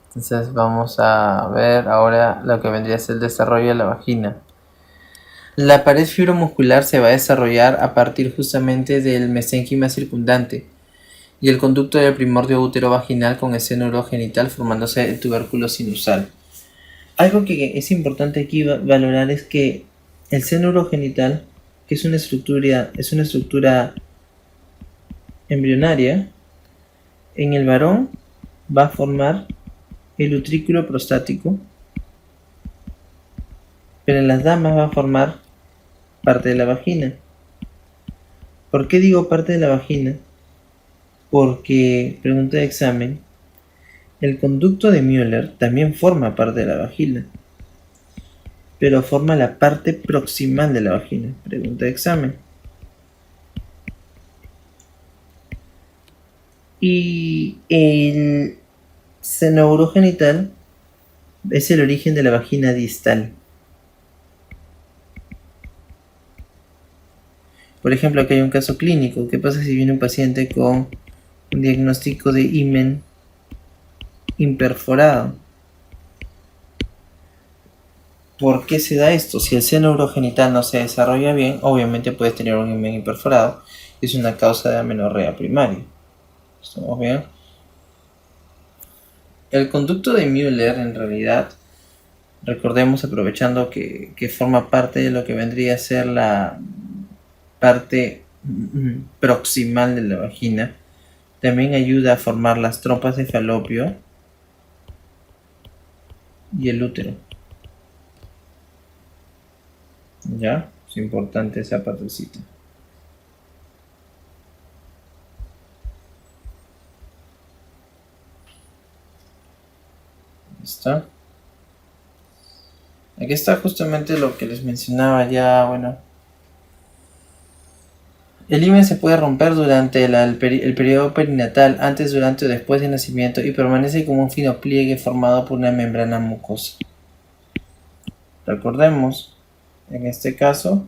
Entonces vamos a ver ahora lo que vendría a ser el desarrollo de la vagina. La pared fibromuscular se va a desarrollar a partir justamente del mesénquima circundante y el conducto del primordio útero-vaginal con el seno urogenital formándose el tubérculo sinusal. Algo que es importante aquí valorar es que el seno urogenital, que es una estructura embrionaria, en el varón va a formar el utrículo prostático, pero en las damas va a formar parte de la vagina. ¿Por qué digo parte de la vagina? Porque, pregunta de examen, el conducto de Müller también forma parte de la vagina, pero forma la parte proximal de la vagina. Pregunta de examen. Y el seno urogenital es el origen de la vagina distal. Por ejemplo, aquí hay un caso clínico. ¿Qué pasa si viene un paciente con un diagnóstico de himen imperforado? ¿Por qué se da esto? Si el seno urogenital no se desarrolla bien, obviamente puedes tener un himen imperforado. Es una causa de amenorrea primaria. ¿Estamos bien? El conducto de Müller, en realidad, recordemos, aprovechando que forma parte de lo que vendría a ser la parte proximal de la vagina, también ayuda a formar las trompas de falopio y el útero. ¿Ya? Es importante esa partecita. ¿Está? Aquí está justamente lo que les mencionaba ya, bueno. El himen se puede romper durante el periodo perinatal, antes, durante o después del nacimiento, y permanece como un fino pliegue formado por una membrana mucosa. Recordemos, en este caso,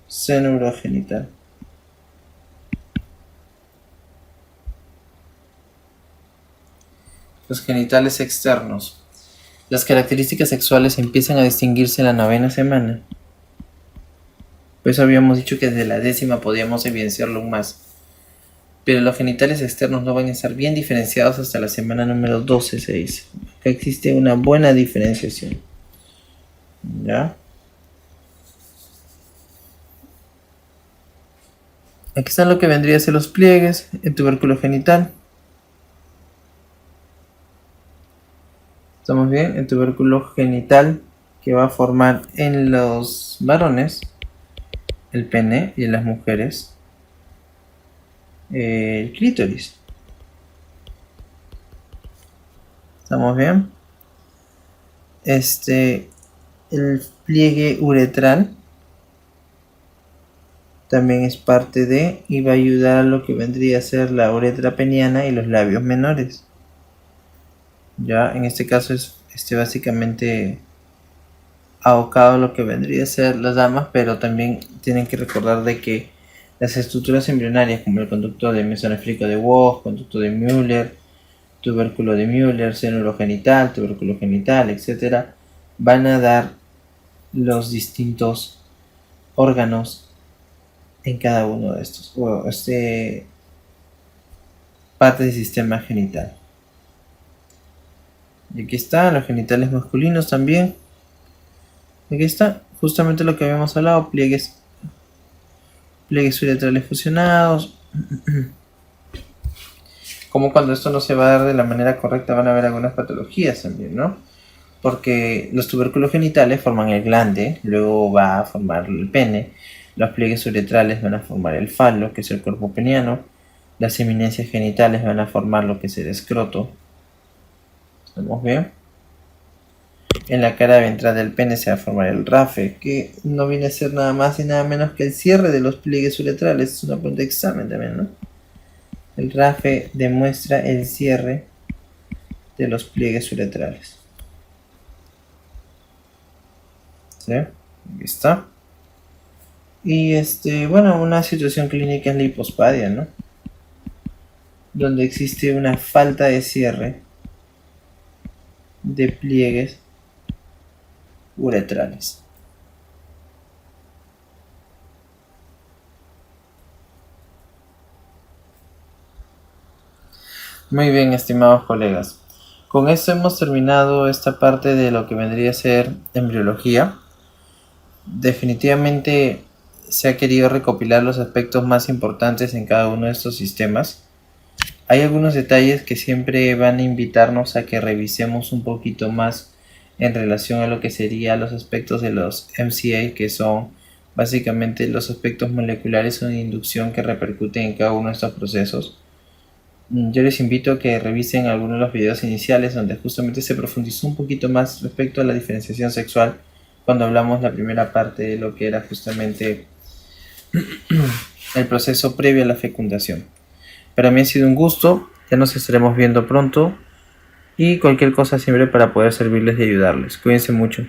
seno urogenital. Los genitales externos. Las características sexuales empiezan a distinguirse en la 9ª semana. Pues habíamos dicho que desde la 10ª podíamos evidenciarlo aún más. Pero los genitales externos no van a estar bien diferenciados hasta la semana número 12, se dice. Acá existe una buena diferenciación. ¿Ya? Aquí está lo que vendría a ser los pliegues, el tubérculo genital. ¿Estamos bien? El tubérculo genital que va a formar en los varones el pene y en las mujeres el clítoris. ¿Estamos bien? El pliegue uretral también es parte de y va a ayudar a lo que vendría a ser la uretra peniana y los labios menores. Ya en este caso es básicamente abocado a lo que vendría a ser las damas, pero también tienen que recordar de que las estructuras embrionarias como el conducto de mesonefrico de Wood, conducto de Müller, tubérculo de Müller, seno urogenital, tubérculo genital, etc., van a dar los distintos órganos en cada uno de estos, parte del sistema genital. Y aquí están los genitales masculinos también. Aquí está justamente lo que habíamos hablado, pliegues uretrales fusionados. Como cuando esto no se va a dar de la manera correcta van a haber algunas patologías también, ¿no? Porque los tubérculos genitales forman el glande, luego va a formar el pene, los pliegues uretrales van a formar el falo, que es el cuerpo peniano, las eminencias genitales van a formar lo que es el escroto. ¿Estamos bien? En la cara ventral del pene se va a formar el rafe, que no viene a ser nada más y nada menos que el cierre de los pliegues uretrales. Es una pregunta de examen también, ¿no? El rafe demuestra el cierre de los pliegues uretrales. ¿Sí? Aquí está. Y bueno, una situación clínica es la hipospadia, ¿no? Donde existe una falta de cierre de pliegues uretrales. Muy bien, estimados colegas. Con esto hemos terminado esta parte de lo que vendría a ser embriología. Definitivamente se ha querido recopilar los aspectos más importantes en cada uno de estos sistemas. Hay algunos detalles que siempre van a invitarnos a que revisemos un poquito más en relación a lo que serían los aspectos de los MCA, que son básicamente los aspectos moleculares o de inducción que repercuten en cada uno de estos procesos. Yo les invito a que revisen algunos de los videos iniciales donde justamente se profundizó un poquito más respecto a la diferenciación sexual cuando hablamos la primera parte de lo que era justamente el proceso previo a la fecundación. Para mí ha sido un gusto, ya nos estaremos viendo pronto y cualquier cosa siempre para poder servirles y ayudarles. Cuídense mucho.